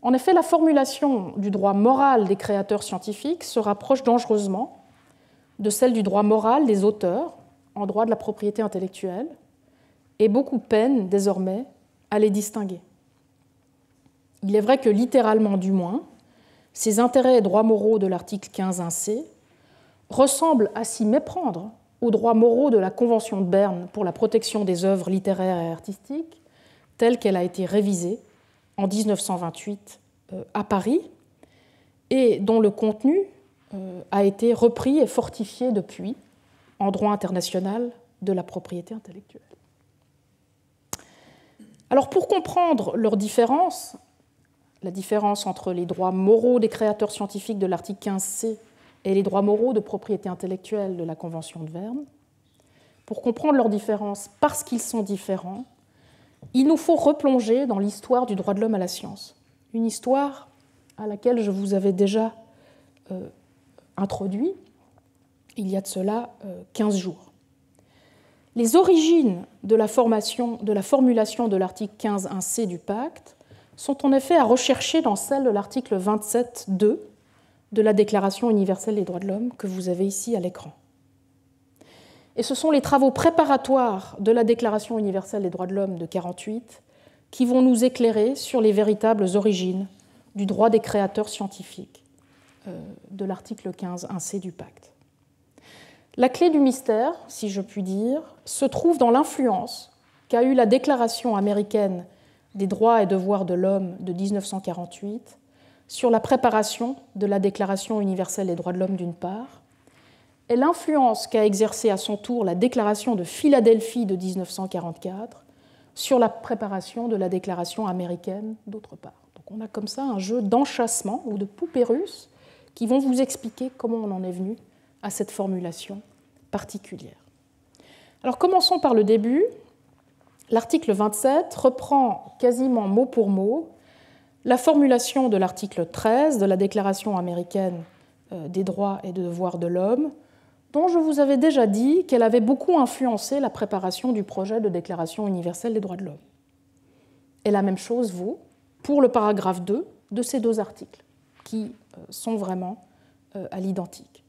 Speaker 1: En effet, la formulation du droit moral des créateurs scientifiques se rapproche dangereusement de celle du droit moral des auteurs en droit de la propriété intellectuelle, et beaucoup peinent désormais à les distinguer. Il est vrai que littéralement du moins, ces intérêts et droits moraux de l'article 15.1c ressemblent à s'y méprendre aux droits moraux de la Convention de Berne pour la protection des œuvres littéraires et artistiques, telle qu'elle a été révisée en 1928 à Paris, et dont le contenu a été repris et fortifié depuis en droit international de la propriété intellectuelle. Alors pour comprendre leur différence, la différence entre les droits moraux des créateurs scientifiques de l'article 15c et les droits moraux de propriété intellectuelle de la Convention de Berne, pour comprendre leur différence parce qu'ils sont différents, il nous faut replonger dans l'histoire du droit de l'homme à la science, une histoire à laquelle je vous avais déjà introduit il y a de cela 15 jours. Les origines de la formulation de l'article 15.1c du Pacte sont en effet à rechercher dans celle de l'article 27.2 de la Déclaration universelle des droits de l'homme que vous avez ici à l'écran. Et ce sont les travaux préparatoires de la Déclaration universelle des droits de l'homme de 1948 qui vont nous éclairer sur les véritables origines du droit des créateurs scientifiques de l'article 15.1c du Pacte. La clé du mystère, si je puis dire, se trouve dans l'influence qu'a eue la Déclaration américaine des droits et devoirs de l'homme de 1948 sur la préparation de la Déclaration universelle des droits de l'homme d'une part, et l'influence qu'a exercée à son tour la Déclaration de Philadelphie de 1944 sur la préparation de la Déclaration américaine d'autre part. Donc on a comme ça un jeu d'enchâssement ou de poupées russes qui vont vous expliquer comment on en est venu à cette formulation particulière. Alors commençons par le début. L'article 27 reprend quasiment mot pour mot la formulation de l'article 13 de la Déclaration américaine des droits et devoirs de l'homme, dont je vous avais déjà dit qu'elle avait beaucoup influencé la préparation du projet de Déclaration universelle des droits de l'homme. Et la même chose vaut pour le paragraphe 2 de ces deux articles, qui sont vraiment à l'identique.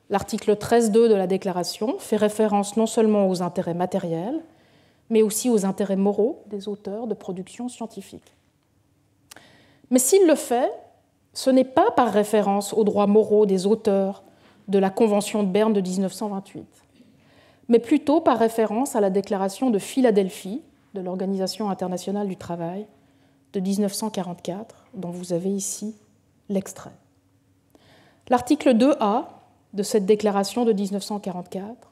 Speaker 1: L'article 13.2 de la Déclaration fait référence non seulement aux intérêts matériels, mais aussi aux intérêts moraux des auteurs de production scientifique. Mais s'il le fait, ce n'est pas par référence aux droits moraux des auteurs de la Convention de Berne de 1928, mais plutôt par référence à la Déclaration de Philadelphie de l'Organisation internationale du travail de 1944, dont vous avez ici l'extrait. L'article 2A de cette déclaration de 1944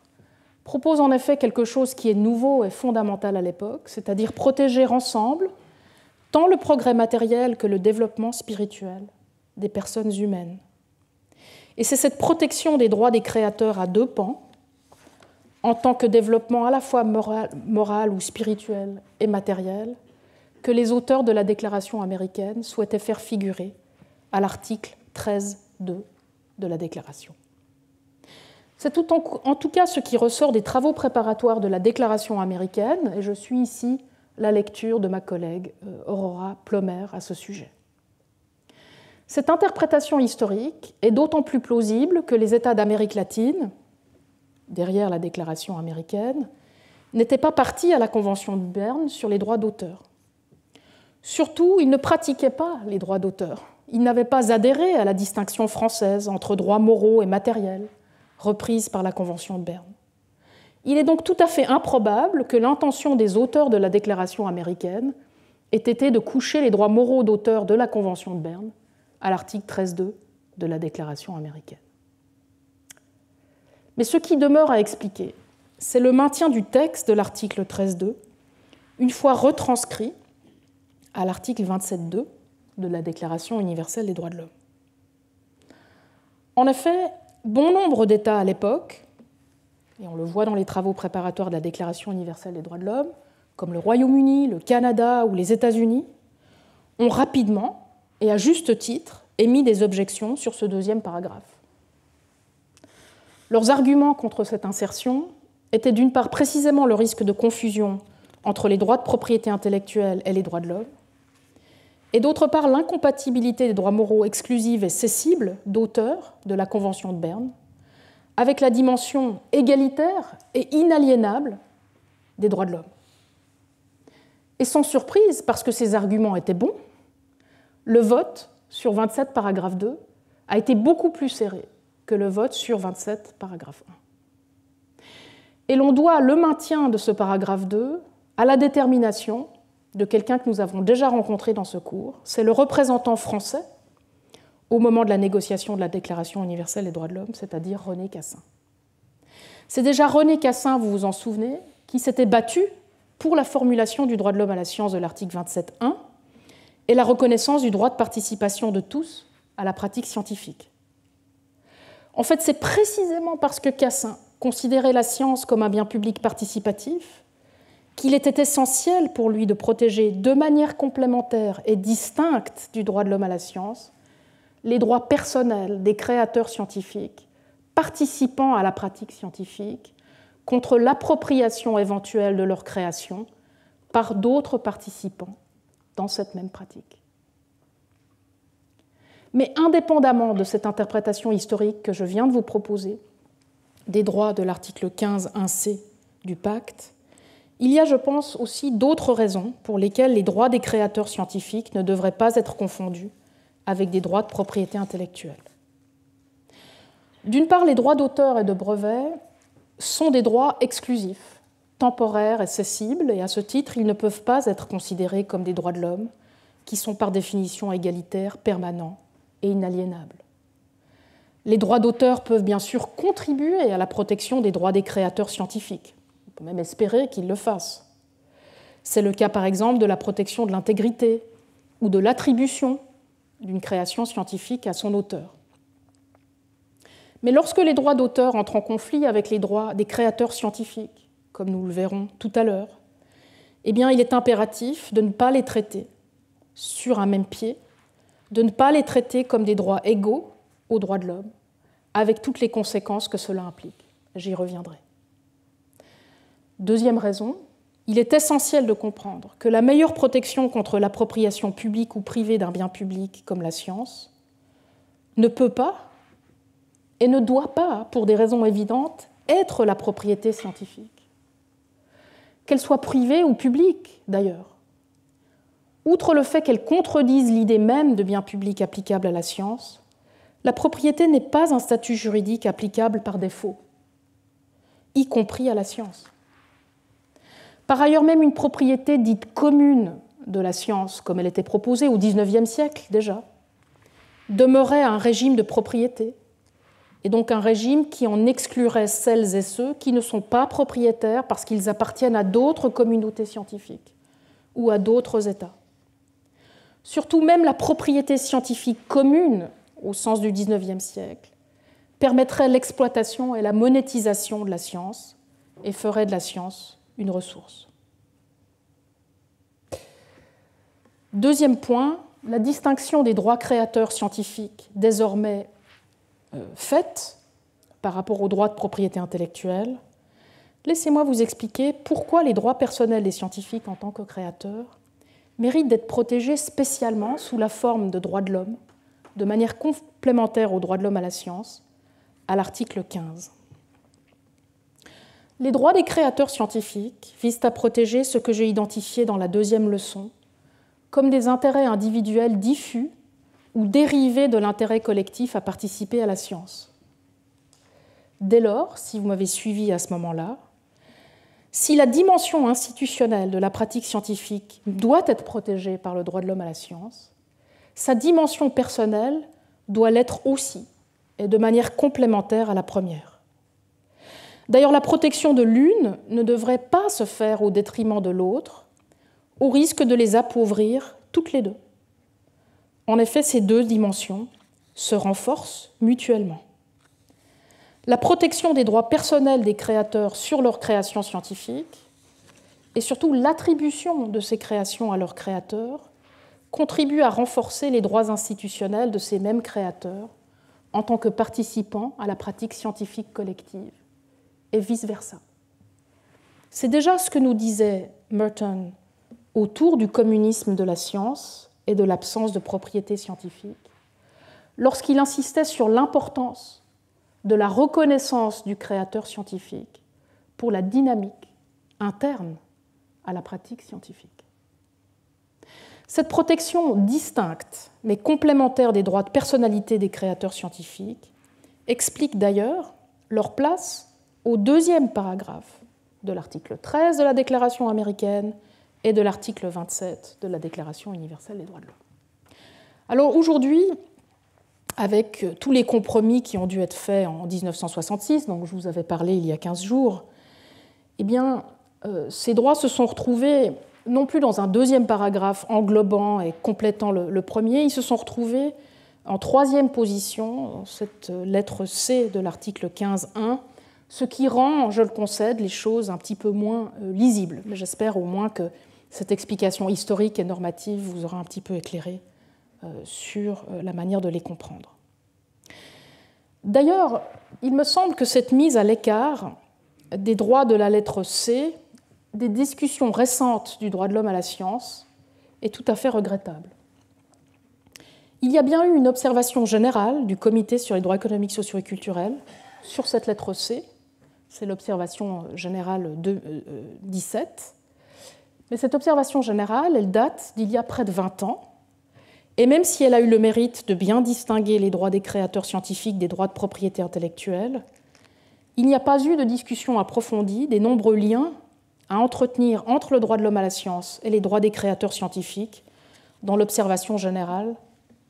Speaker 1: propose en effet quelque chose qui est nouveau et fondamental à l'époque, c'est-à-dire protéger ensemble tant le progrès matériel que le développement spirituel des personnes humaines. Et c'est cette protection des droits des créateurs à deux pans, en tant que développement à la fois moral ou spirituel et matériel, que les auteurs de la Déclaration américaine souhaitaient faire figurer à l'article 13.2 de la Déclaration. C'est en tout cas ce qui ressort des travaux préparatoires de la Déclaration américaine, et je suis ici la lecture de ma collègue Aurora Plomer à ce sujet. Cette interprétation historique est d'autant plus plausible que les États d'Amérique latine, derrière la Déclaration américaine, n'étaient pas partis à la Convention de Berne sur les droits d'auteur. Surtout, ils ne pratiquaient pas les droits d'auteur. Ils n'avaient pas adhéré à la distinction française entre droits moraux et matériels, reprise par la Convention de Berne. Il est donc tout à fait improbable que l'intention des auteurs de la Déclaration américaine ait été de coucher les droits moraux d'auteur de la Convention de Berne à l'article 13.2 de la Déclaration américaine. Mais ce qui demeure à expliquer, c'est le maintien du texte de l'article 13.2, une fois retranscrit à l'article 27.2 de la Déclaration universelle des droits de l'homme. En effet, bon nombre d'États à l'époque, et on le voit dans les travaux préparatoires de la Déclaration universelle des droits de l'homme, comme le Royaume-Uni, le Canada ou les États-Unis, ont rapidement, et à juste titre, émis des objections sur ce deuxième paragraphe. Leurs arguments contre cette insertion étaient d'une part précisément le risque de confusion entre les droits de propriété intellectuelle et les droits de l'homme, et d'autre part l'incompatibilité des droits moraux exclusifs et cessibles d'auteur de la Convention de Berne avec la dimension égalitaire et inaliénable des droits de l'homme. Et sans surprise, parce que ces arguments étaient bons, le vote sur 27 paragraphe 2 a été beaucoup plus serré que le vote sur 27 paragraphe 1. Et l'on doit le maintien de ce paragraphe 2 à la détermination de quelqu'un que nous avons déjà rencontré dans ce cours. C'est le représentant français au moment de la négociation de la Déclaration universelle des droits de l'homme, c'est-à-dire René Cassin. C'est déjà René Cassin, vous vous en souvenez, qui s'était battu pour la formulation du droit de l'homme à la science de l'article 27.1 et la reconnaissance du droit de participation de tous à la pratique scientifique. En fait, c'est précisément parce que Cassin considérait la science comme un bien public participatif qu'il était essentiel pour lui de protéger de manière complémentaire et distincte du droit de l'homme à la science les droits personnels des créateurs scientifiques participant à la pratique scientifique contre l'appropriation éventuelle de leur création par d'autres participants dans cette même pratique. Mais indépendamment de cette interprétation historique que je viens de vous proposer, des droits de l'article 15.1c du pacte, il y a, je pense, aussi d'autres raisons pour lesquelles les droits des créateurs scientifiques ne devraient pas être confondus avec des droits de propriété intellectuelle. D'une part, les droits d'auteur et de brevet sont des droits exclusifs, temporaires et cessibles, et à ce titre, ils ne peuvent pas être considérés comme des droits de l'homme, qui sont par définition égalitaires, permanents et inaliénables. Les droits d'auteur peuvent bien sûr contribuer à la protection des droits des créateurs scientifiques. On peut même espérer qu'ils le fassent. C'est le cas par exemple de la protection de l'intégrité ou de l'attribution d'une création scientifique à son auteur. Mais lorsque les droits d'auteur entrent en conflit avec les droits des créateurs scientifiques, comme nous le verrons tout à l'heure, eh bien, il est impératif de ne pas les traiter sur un même pied, de ne pas les traiter comme des droits égaux aux droits de l'homme, avec toutes les conséquences que cela implique. J'y reviendrai. Deuxième raison, il est essentiel de comprendre que la meilleure protection contre l'appropriation publique ou privée d'un bien public comme la science ne peut pas et ne doit pas, pour des raisons évidentes, être la propriété scientifique. Qu'elle soit privée ou publique, d'ailleurs. Outre le fait qu'elle contredise l'idée même de bien public applicable à la science, la propriété n'est pas un statut juridique applicable par défaut, y compris à la science. Par ailleurs, même une propriété dite commune de la science, comme elle était proposée au XIXe siècle déjà, demeurait un régime de propriété, et donc un régime qui en exclurait celles et ceux qui ne sont pas propriétaires parce qu'ils appartiennent à d'autres communautés scientifiques ou à d'autres États. Surtout, même la propriété scientifique commune, au sens du XIXe siècle, permettrait l'exploitation et la monétisation de la science et ferait de la science une ressource. Deuxième point, la distinction des droits créateurs scientifiques désormais faite par rapport aux droits de propriété intellectuelle. Laissez-moi vous expliquer pourquoi les droits personnels des scientifiques en tant que créateurs méritent d'être protégés spécialement sous la forme de droits de l'homme, de manière complémentaire aux droits de l'homme à la science, à l'article 15. Les droits des créateurs scientifiques visent à protéger ce que j'ai identifié dans la deuxième leçon comme des intérêts individuels diffus ou dérivés de l'intérêt collectif à participer à la science. Dès lors, si vous m'avez suivi à ce moment-là, si la dimension institutionnelle de la pratique scientifique doit être protégée par le droit de l'homme à la science, sa dimension personnelle doit l'être aussi, et de manière complémentaire à la première. D'ailleurs, la protection de l'une ne devrait pas se faire au détriment de l'autre, au risque de les appauvrir toutes les deux. En effet, ces deux dimensions se renforcent mutuellement. La protection des droits personnels des créateurs sur leurs créations scientifiques et surtout l'attribution de ces créations à leurs créateurs contribuent à renforcer les droits institutionnels de ces mêmes créateurs en tant que participants à la pratique scientifique collective et vice-versa. C'est déjà ce que nous disait Merton autour du communisme de la science et de l'absence de propriété scientifique, lorsqu'il insistait sur l'importance de la reconnaissance du créateur scientifique pour la dynamique interne à la pratique scientifique. Cette protection distincte mais complémentaire des droits de personnalité des créateurs scientifiques explique d'ailleurs leur place au deuxième paragraphe de l'article 13 de la Déclaration américaine et de l'article 27 de la Déclaration universelle des droits de l'homme. Alors aujourd'hui, avec tous les compromis qui ont dû être faits en 1966, dont je vous avais parlé il y a 15 jours, eh bien, ces droits se sont retrouvés non plus dans un deuxième paragraphe englobant et complétant le premier, ils se sont retrouvés en troisième position, dans cette lettre C de l'article 15.1, ce qui rend, je le concède, les choses un petit peu moins lisibles. Mais j'espère au moins que cette explication historique et normative vous aura un petit peu éclairé sur la manière de les comprendre. D'ailleurs, il me semble que cette mise à l'écart des droits de la lettre C, des discussions récentes du droit de l'homme à la science, est tout à fait regrettable. Il y a bien eu une observation générale du Comité sur les droits économiques, sociaux et culturels sur cette lettre C, c'est l'observation générale 17, mais cette observation générale, elle date d'il y a près de 20 ans, et même si elle a eu le mérite de bien distinguer les droits des créateurs scientifiques des droits de propriété intellectuelle, il n'y a pas eu de discussion approfondie des nombreux liens à entretenir entre le droit de l'homme à la science et les droits des créateurs scientifiques dans l'observation générale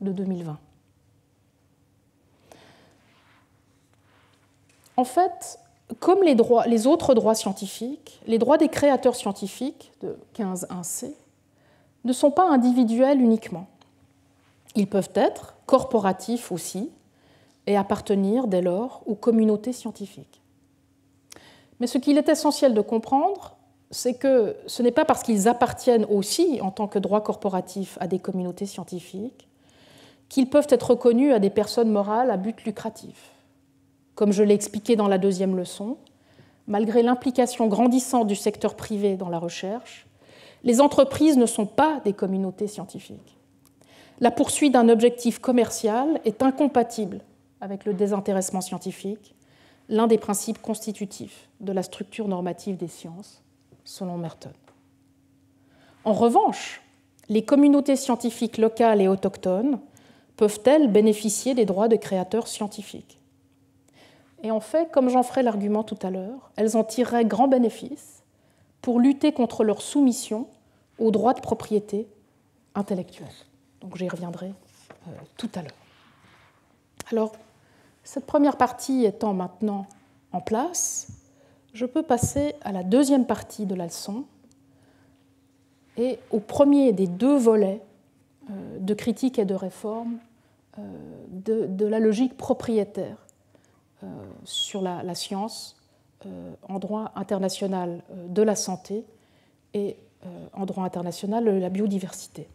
Speaker 1: de 2020. En fait, comme les autres droits scientifiques, les droits des créateurs scientifiques de 15.1c ne sont pas individuels uniquement. Ils peuvent être corporatifs aussi et appartenir dès lors aux communautés scientifiques. Mais ce qu'il est essentiel de comprendre, c'est que ce n'est pas parce qu'ils appartiennent aussi en tant que droits corporatifs à des communautés scientifiques qu'ils peuvent être reconnus à des personnes morales à but lucratif. Comme je l'ai expliqué dans la deuxième leçon, malgré l'implication grandissante du secteur privé dans la recherche, les entreprises ne sont pas des communautés scientifiques. La poursuite d'un objectif commercial est incompatible avec le désintéressement scientifique, l'un des principes constitutifs de la structure normative des sciences, selon Merton. En revanche, les communautés scientifiques locales et autochtones peuvent-elles bénéficier des droits de créateurs scientifiques ? Et en fait, comme j'en ferai l'argument tout à l'heure, elles en tireraient grand bénéfice pour lutter contre leur soumission aux droits de propriété intellectuelle. Donc j'y reviendrai tout à l'heure. Alors, cette première partie étant maintenant en place, je peux passer à la deuxième partie de la leçon et au premier des deux volets de critique et de réforme de la logique propriétaire sur la science en droit international de la santé et en droit international de la biodiversité.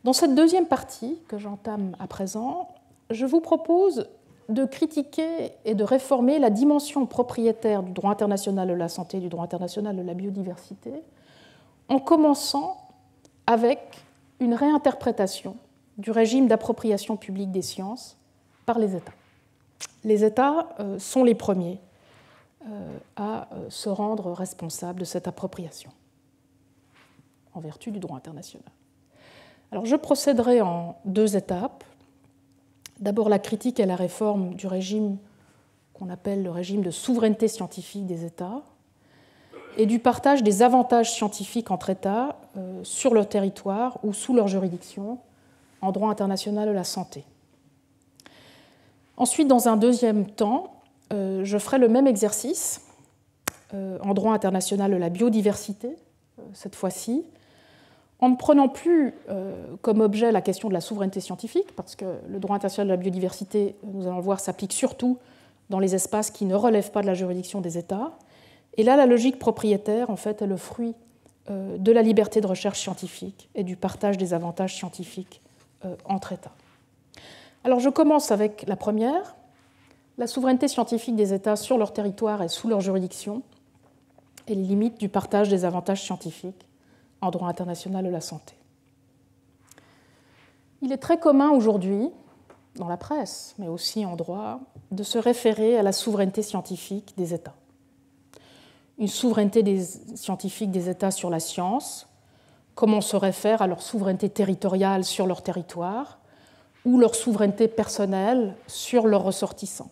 Speaker 1: Dans cette deuxième partie que j'entame à présent, je vous propose de critiquer et de réformer la dimension propriétaire du droit international de la santé et du droit international de la biodiversité, en commençant avec une réinterprétation du régime d'appropriation publique des sciences par les États. Les États sont les premiers à se rendre responsables de cette appropriation, en vertu du droit international. Alors, je procéderai en deux étapes. D'abord, la critique et la réforme du régime qu'on appelle le régime de souveraineté scientifique des États et du partage des avantages scientifiques entre États sur leur territoire ou sous leur juridiction en droit international de la santé. Ensuite, dans un deuxième temps, je ferai le même exercice en droit international de la biodiversité, cette fois-ci, en ne prenant plus comme objet la question de la souveraineté scientifique, parce que le droit international de la biodiversité, nous allons le voir, s'applique surtout dans les espaces qui ne relèvent pas de la juridiction des États. Et là, la logique propriétaire, en fait, est le fruit de la liberté de recherche scientifique et du partage des avantages scientifiques entre États. Alors, je commence avec la première, la souveraineté scientifique des États sur leur territoire et sous leur juridiction, et les limites du partage des avantages scientifiques en droit international de la santé. Il est très commun aujourd'hui, dans la presse, mais aussi en droit, de se référer à la souveraineté scientifique des États. Une souveraineté scientifique des États sur la science, comme on se réfère à leur souveraineté territoriale sur leur territoire ou leur souveraineté personnelle sur leurs ressortissants.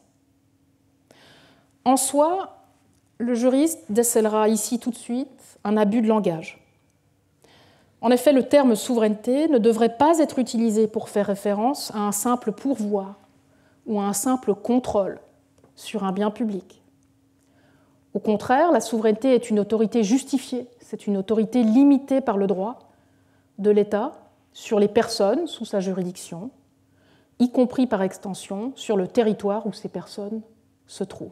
Speaker 1: En soi, le juriste décèlera ici tout de suite un abus de langage. En effet, le terme souveraineté ne devrait pas être utilisé pour faire référence à un simple pourvoi ou à un simple contrôle sur un bien public. Au contraire, la souveraineté est une autorité justifiée, c'est une autorité limitée par le droit de l'État sur les personnes sous sa juridiction, y compris par extension sur le territoire où ces personnes se trouvent.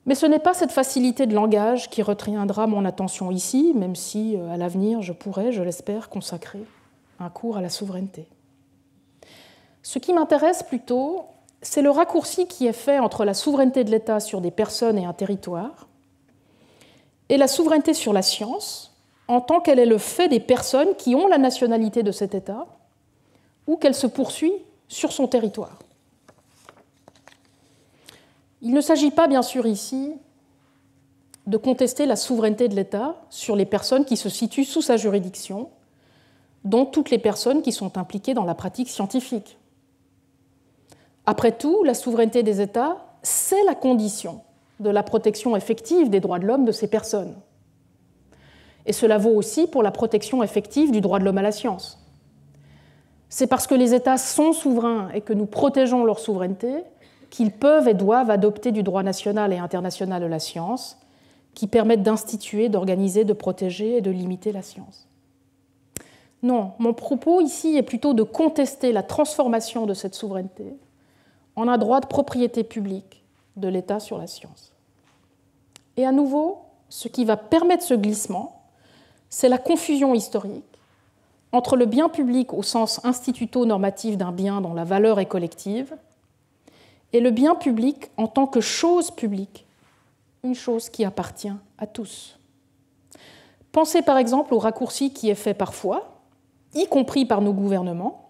Speaker 1: Mais ce n'est pas cette facilité de langage qui retiendra mon attention ici, même si, à l'avenir, je pourrais, je l'espère, consacrer un cours à la souveraineté. Ce qui m'intéresse plutôt, c'est le raccourci qui est fait entre la souveraineté de l'État sur des personnes et un territoire et la souveraineté sur la science, en tant qu'elle est le fait des personnes qui ont la nationalité de cet État ou qu'elle se poursuit sur son territoire. Il ne s'agit pas, bien sûr, ici de contester la souveraineté de l'État sur les personnes qui se situent sous sa juridiction, dont toutes les personnes qui sont impliquées dans la pratique scientifique. Après tout, la souveraineté des États, c'est la condition de la protection effective des droits de l'homme de ces personnes. Et cela vaut aussi pour la protection effective du droit de l'homme à la science. C'est parce que les États sont souverains et que nous protégeons leur souveraineté qu'ils peuvent et doivent adopter du droit national et international de la science qui permettent d'instituer, d'organiser, de protéger et de limiter la science. Non, mon propos ici est plutôt de contester la transformation de cette souveraineté en un droit de propriété publique de l'État sur la science. Et à nouveau, ce qui va permettre ce glissement, c'est la confusion historique entre le bien public au sens instituto-normatif d'un bien dont la valeur est collective et le bien public en tant que chose publique, une chose qui appartient à tous. Pensez par exemple au raccourci qui est fait parfois, y compris par nos gouvernements,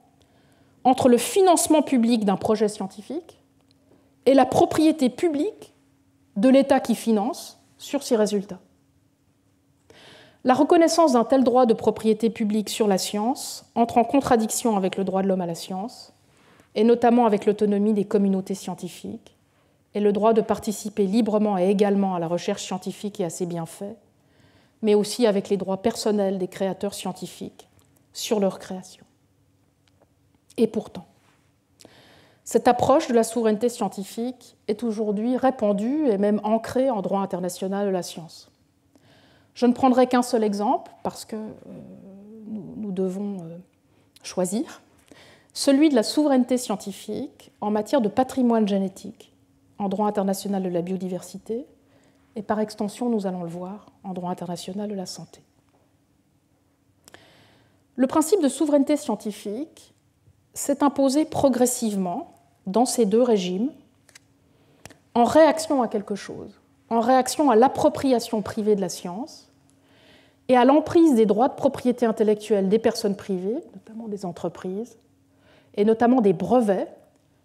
Speaker 1: entre le financement public d'un projet scientifique et la propriété publique de l'État qui finance sur ses résultats. La reconnaissance d'un tel droit de propriété publique sur la science entre en contradiction avec le droit de l'homme à la science, et notamment avec l'autonomie des communautés scientifiques et le droit de participer librement et également à la recherche scientifique et à ses bienfaits, mais aussi avec les droits personnels des créateurs scientifiques sur leur création. Et pourtant, cette approche de la souveraineté scientifique est aujourd'hui répandue et même ancrée en droit international de la science. Je ne prendrai qu'un seul exemple parce que nous devons choisir. celui de la souveraineté scientifique en matière de patrimoine génétique, en droit international de la biodiversité, et par extension, nous allons le voir, en droit international de la santé. Le principe de souveraineté scientifique s'est imposé progressivement dans ces deux régimes en réaction à quelque chose, en réaction à l'appropriation privée de la science et à l'emprise des droits de propriété intellectuelle des personnes privées, notamment des entreprises, et notamment des brevets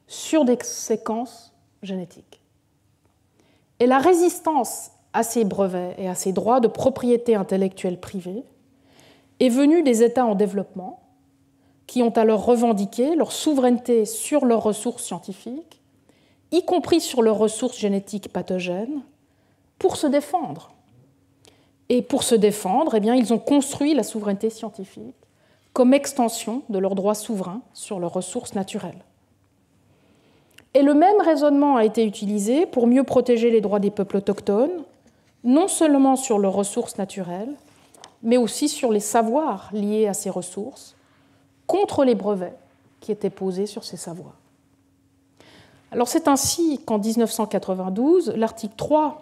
Speaker 1: sur des séquences génétiques. Et la résistance à ces brevets et à ces droits de propriété intellectuelle privée est venue des États en développement qui ont alors revendiqué leur souveraineté sur leurs ressources scientifiques, y compris sur leurs ressources génétiques pathogènes, pour se défendre. Et pour se défendre, eh bien, ils ont construit la souveraineté scientifique comme extension de leurs droits souverains sur leurs ressources naturelles. Et le même raisonnement a été utilisé pour mieux protéger les droits des peuples autochtones, non seulement sur leurs ressources naturelles, mais aussi sur les savoirs liés à ces ressources, contre les brevets qui étaient posés sur ces savoirs. Alors c'est ainsi qu'en 1992, l'article 3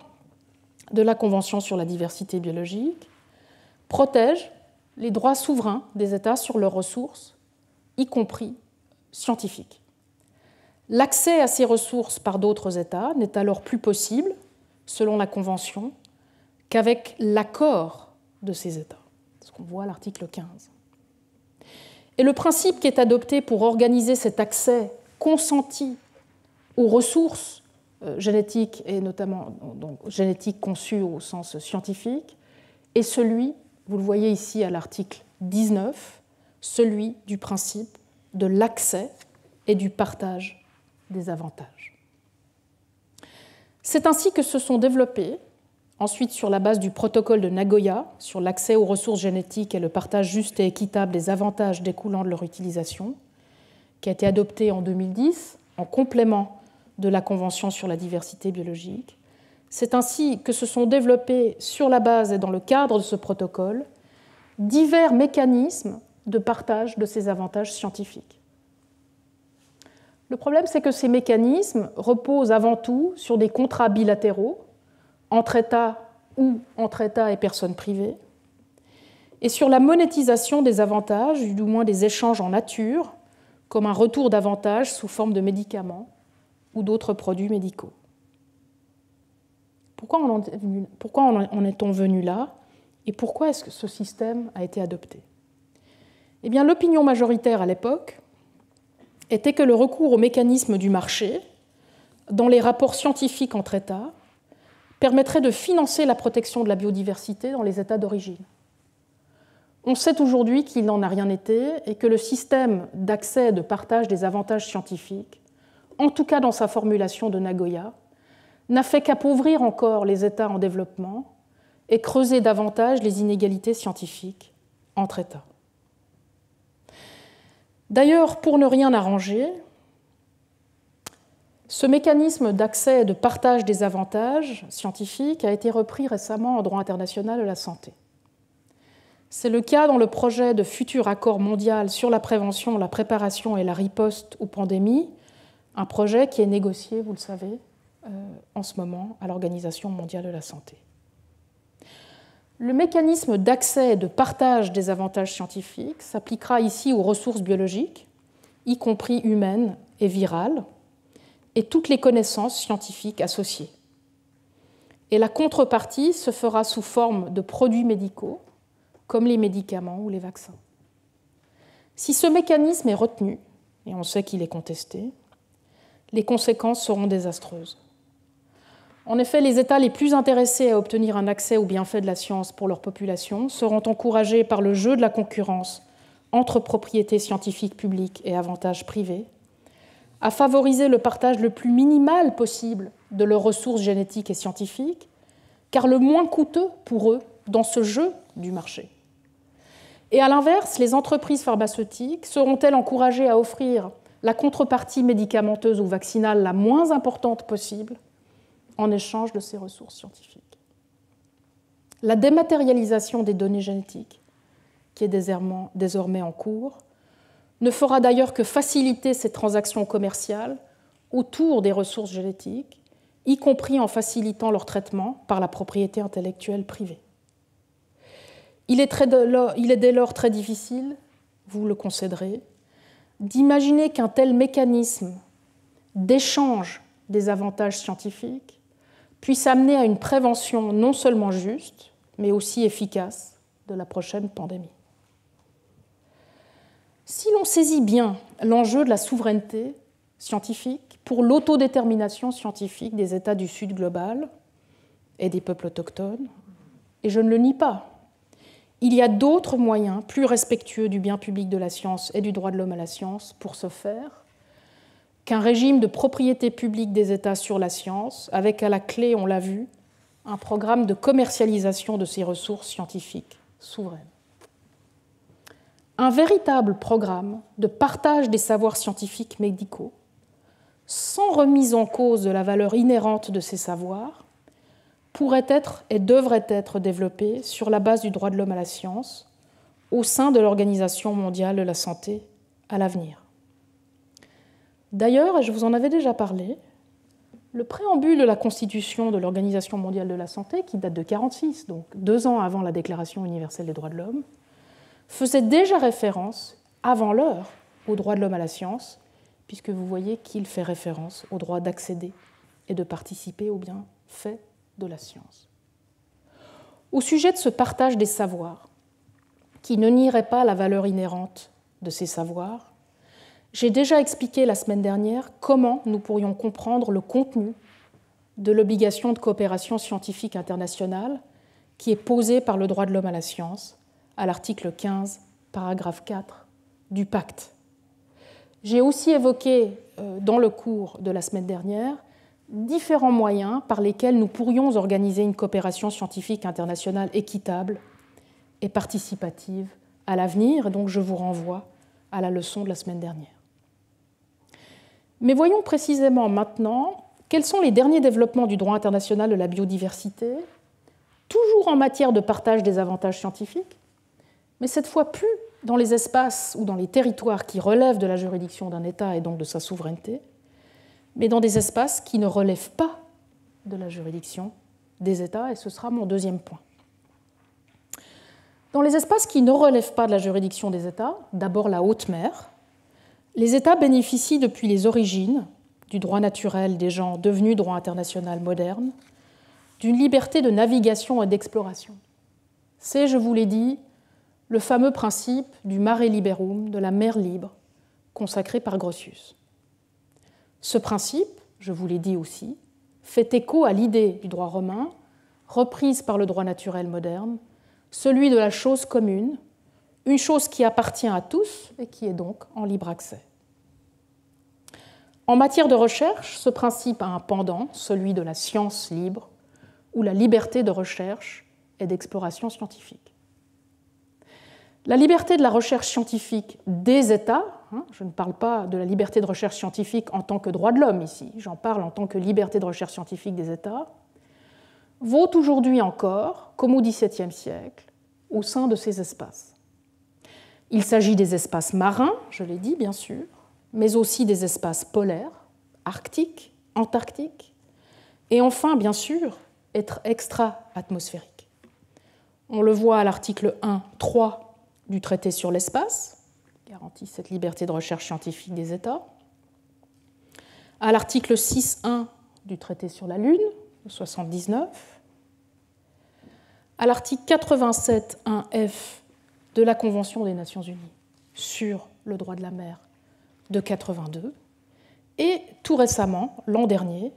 Speaker 1: de la Convention sur la diversité biologique protège les droits souverains des États sur leurs ressources, y compris scientifiques. L'accès à ces ressources par d'autres États n'est alors plus possible, selon la Convention, qu'avec l'accord de ces États, ce qu'on voit à l'article 15. Et le principe qui est adopté pour organiser cet accès consenti aux ressources génétiques, et notamment donc, génétiques conçues au sens scientifique, est celui, vous le voyez ici à l'article 19, celui du principe de l'accès et du partage des avantages. C'est ainsi que se sont développés, ensuite sur la base du protocole de Nagoya sur l'accès aux ressources génétiques et le partage juste et équitable des avantages découlant de leur utilisation, qui a été adopté en 2010 en complément de la Convention sur la diversité biologique. C'est ainsi que se sont développés sur la base et dans le cadre de ce protocole divers mécanismes de partage de ces avantages scientifiques. Le problème, c'est que ces mécanismes reposent avant tout sur des contrats bilatéraux entre États ou entre États et personnes privées, et sur la monétisation des avantages, ou du moins des échanges en nature, comme un retour d'avantages sous forme de médicaments ou d'autres produits médicaux. Pourquoi en est-on venu là et pourquoi est-ce que ce système a été adopté? Eh bien, l'opinion majoritaire à l'époque était que le recours au mécanisme du marché, dans les rapports scientifiques entre États, permettrait de financer la protection de la biodiversité dans les États d'origine. On sait aujourd'hui qu'il n'en a rien été et que le système d'accès et de partage des avantages scientifiques, en tout cas dans sa formulation de Nagoya, n'a fait qu'appauvrir encore les États en développement et creuser davantage les inégalités scientifiques entre États. D'ailleurs, pour ne rien arranger, ce mécanisme d'accès et de partage des avantages scientifiques a été repris récemment en droit international de la santé. C'est le cas dans le projet de futur accord mondial sur la prévention, la préparation et la riposte aux pandémies, un projet qui est négocié, vous le savez, en ce moment à l'Organisation mondiale de la santé. Le mécanisme d'accès et de partage des avantages scientifiques s'appliquera ici aux ressources biologiques, y compris humaines et virales, et toutes les connaissances scientifiques associées. Et la contrepartie se fera sous forme de produits médicaux, comme les médicaments ou les vaccins. Si ce mécanisme est retenu, et on sait qu'il est contesté, les conséquences seront désastreuses. En effet, les États les plus intéressés à obtenir un accès aux bienfaits de la science pour leur population seront encouragés par le jeu de la concurrence entre propriété scientifique publique et avantages privés, à favoriser le partage le plus minimal possible de leurs ressources génétiques et scientifiques, car le moins coûteux pour eux dans ce jeu du marché. Et à l'inverse, les entreprises pharmaceutiques seront-elles encouragées à offrir la contrepartie médicamenteuse ou vaccinale la moins importante possible en échange de ces ressources scientifiques? La dématérialisation des données génétiques, qui est désormais en cours, ne fera d'ailleurs que faciliter ces transactions commerciales autour des ressources génétiques, y compris en facilitant leur traitement par la propriété intellectuelle privée. Il est dès lors très difficile, vous le concéderez, d'imaginer qu'un tel mécanisme d'échange des avantages scientifiques puisse amener à une prévention non seulement juste, mais aussi efficace de la prochaine pandémie. Si l'on saisit bien l'enjeu de la souveraineté scientifique pour l'autodétermination scientifique des États du Sud global et des peuples autochtones, et je ne le nie pas, il y a d'autres moyens plus respectueux du bien public de la science et du droit de l'homme à la science pour ce faire qu'un régime de propriété publique des États sur la science, avec à la clé, on l'a vu, un programme de commercialisation de ces ressources scientifiques souveraines. Un véritable programme de partage des savoirs scientifiques médicaux, sans remise en cause de la valeur inhérente de ces savoirs, pourrait être et devrait être développé sur la base du droit de l'homme à la science au sein de l'Organisation mondiale de la santé à l'avenir. D'ailleurs, et je vous en avais déjà parlé, le préambule de la Constitution de l'Organisation mondiale de la santé, qui date de 1946, donc 2 ans avant la Déclaration universelle des droits de l'homme, faisait déjà référence, avant l'heure, au droit de l'homme à la science, puisque vous voyez qu'il fait référence au droit d'accéder et de participer aux bienfaits de la science. Au sujet de ce partage des savoirs, qui ne nierait pas la valeur inhérente de ces savoirs, j'ai déjà expliqué la semaine dernière comment nous pourrions comprendre le contenu de l'obligation de coopération scientifique internationale qui est posée par le droit de l'homme à la science à l'article 15, paragraphe 4 du pacte. J'ai aussi évoqué dans le cours de la semaine dernière différents moyens par lesquels nous pourrions organiser une coopération scientifique internationale équitable et participative à l'avenir, et donc je vous renvoie à la leçon de la semaine dernière. Mais voyons précisément maintenant quels sont les derniers développements du droit international de la biodiversité, toujours en matière de partage des avantages scientifiques, mais cette fois plus dans les espaces ou dans les territoires qui relèvent de la juridiction d'un État et donc de sa souveraineté, mais dans des espaces qui ne relèvent pas de la juridiction des États, et ce sera mon deuxième point. Dans les espaces qui ne relèvent pas de la juridiction des États, d'abord la haute mer, les États bénéficient depuis les origines du droit naturel des gens devenus droit international moderne, d'une liberté de navigation et d'exploration. C'est, je vous l'ai dit, le fameux principe du mare liberum, de la mer libre, consacré par Grotius. Ce principe, je vous l'ai dit aussi, fait écho à l'idée du droit romain, reprise par le droit naturel moderne, celui de la chose commune, une chose qui appartient à tous et qui est donc en libre accès. En matière de recherche, ce principe a un pendant, celui de la science libre, ou la liberté de recherche et d'exploration scientifique. La liberté de la recherche scientifique des États, je ne parle pas de la liberté de recherche scientifique en tant que droit de l'homme ici, j'en parle en tant que liberté de recherche scientifique des États, vaut aujourd'hui encore, comme au XVIIe siècle, au sein de ces espaces. Il s'agit des espaces marins, je l'ai dit bien sûr, mais aussi des espaces polaires, arctiques, antarctiques, et enfin, bien sûr, être extra-atmosphériques. On le voit à l'article 1.3 du traité sur l'espace, qui garantit cette liberté de recherche scientifique des États, à l'article 6.1 du traité sur la Lune, de 1979, à l'article 87.1f de la Convention des Nations Unies sur le droit de la mer de 1982, et tout récemment, l'an dernier,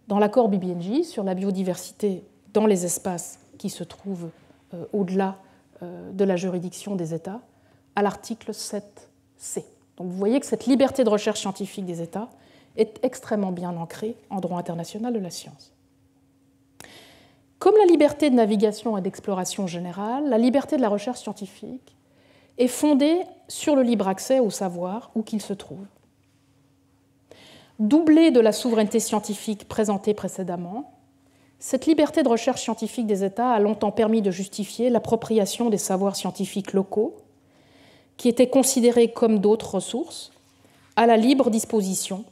Speaker 1: dans l'accord BBNJ sur la biodiversité dans les espaces qui se trouvent au-delà de la juridiction des États, à l'article 7c. Donc vous voyez que cette liberté de recherche scientifique des États est extrêmement bien ancrée en droit international de la science. Comme la liberté de navigation et d'exploration générale, la liberté de la recherche scientifique est fondée sur le libre accès au savoir où qu'il se trouve. Doublée de la souveraineté scientifique présentée précédemment, cette liberté de recherche scientifique des États a longtemps permis de justifier l'appropriation des savoirs scientifiques locaux qui étaient considérées comme d'autres ressources, à la libre disposition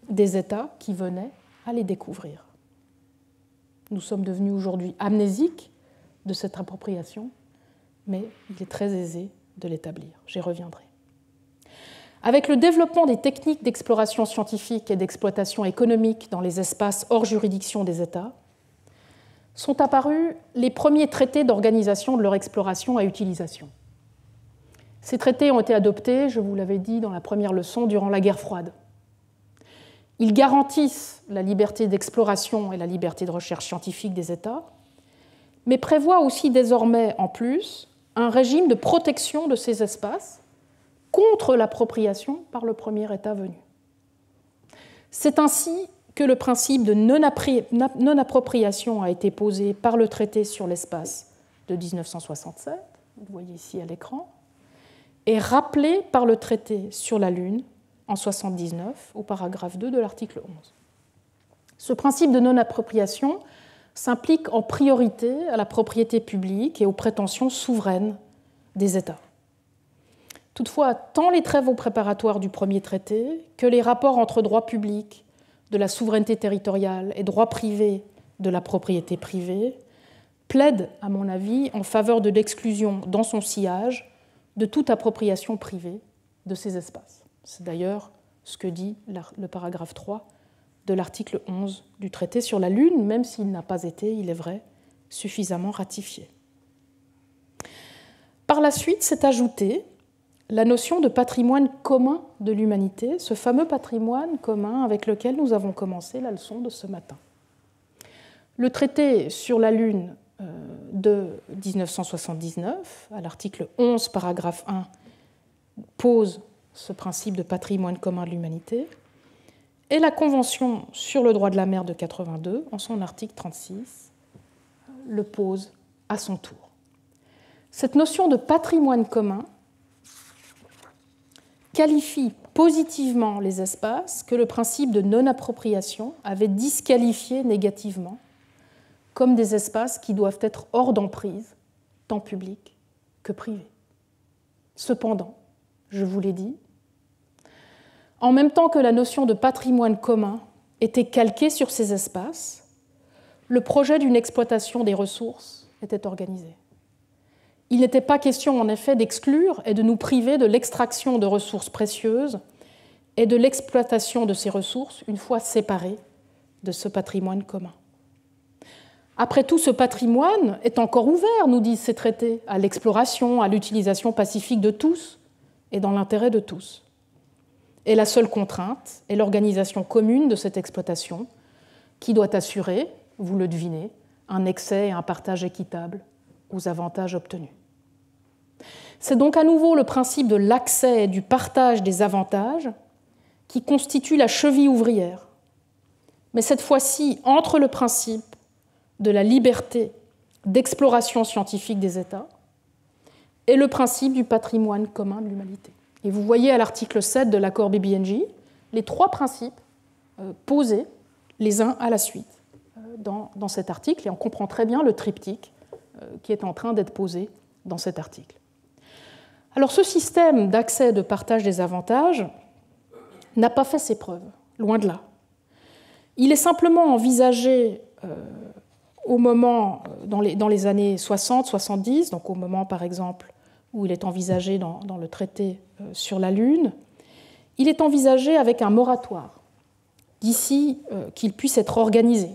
Speaker 1: des États qui venaient à les découvrir. Nous sommes devenus aujourd'hui amnésiques de cette appropriation, mais il est très aisé de l'établir. J'y reviendrai. Avec le développement des techniques d'exploration scientifique et d'exploitation économique dans les espaces hors juridiction des États, sont apparus les premiers traités d'organisation de leur exploration et utilisation. Ces traités ont été adoptés, je vous l'avais dit dans la première leçon, durant la guerre froide. Ils garantissent la liberté d'exploration et la liberté de recherche scientifique des États, mais prévoient aussi désormais, en plus, un régime de protection de ces espaces contre l'appropriation par le premier État venu. C'est ainsi que le principe de non-appropriation a été posé par le traité sur l'espace de 1967, vous voyez ici à l'écran, et rappelé par le traité sur la Lune en 1979 au paragraphe 2 de l'article 11. Ce principe de non-appropriation s'implique en priorité à la propriété publique et aux prétentions souveraines des États. Toutefois, tant les travaux préparatoires du premier traité que les rapports entre droit public, de la souveraineté territoriale et droit privé de la propriété privée plaident, à mon avis, en faveur de l'exclusion dans son sillage de toute appropriation privée de ces espaces. C'est d'ailleurs ce que dit le paragraphe 3 de l'article 11 du traité sur la Lune, même s'il n'a pas été, il est vrai, suffisamment ratifié. Par la suite s'est ajoutée la notion de patrimoine commun de l'humanité, ce fameux patrimoine commun avec lequel nous avons commencé la leçon de ce matin. Le traité sur la Lune de 1979, à l'article 11, paragraphe 1, pose ce principe de patrimoine commun de l'humanité, et la Convention sur le droit de la mer de 1982, en son article 36, le pose à son tour. Cette notion de patrimoine commun qualifie positivement les espaces que le principe de non-appropriation avait disqualifiés négativement comme des espaces qui doivent être hors d'emprise, tant publique que privée. Cependant, je vous l'ai dit, en même temps que la notion de patrimoine commun était calquée sur ces espaces, le projet d'une exploitation des ressources était organisé. Il n'était pas question, en effet, d'exclure et de nous priver de l'extraction de ressources précieuses et de l'exploitation de ces ressources une fois séparées de ce patrimoine commun. Après tout, ce patrimoine est encore ouvert, nous disent ces traités, à l'exploration, à l'utilisation pacifique de tous et dans l'intérêt de tous. Et la seule contrainte est l'organisation commune de cette exploitation qui doit assurer, vous le devinez, un excès et un partage équitable aux avantages obtenus. C'est donc à nouveau le principe de l'accès et du partage des avantages qui constitue la cheville ouvrière, mais cette fois-ci entre le principe de la liberté d'exploration scientifique des États et le principe du patrimoine commun de l'humanité. Et vous voyez à l'article 7 de l'accord BBNJ les trois principes posés les uns à la suite dans cet article, et on comprend très bien le triptyque qui est en train d'être posé dans cet article. Alors ce système d'accès et de partage des avantages n'a pas fait ses preuves, loin de là. Il est simplement envisagé au moment, dans les années 60-70, donc au moment par exemple où il est envisagé dans le traité sur la Lune, il est envisagé avec un moratoire, d'ici qu'il puisse être organisé.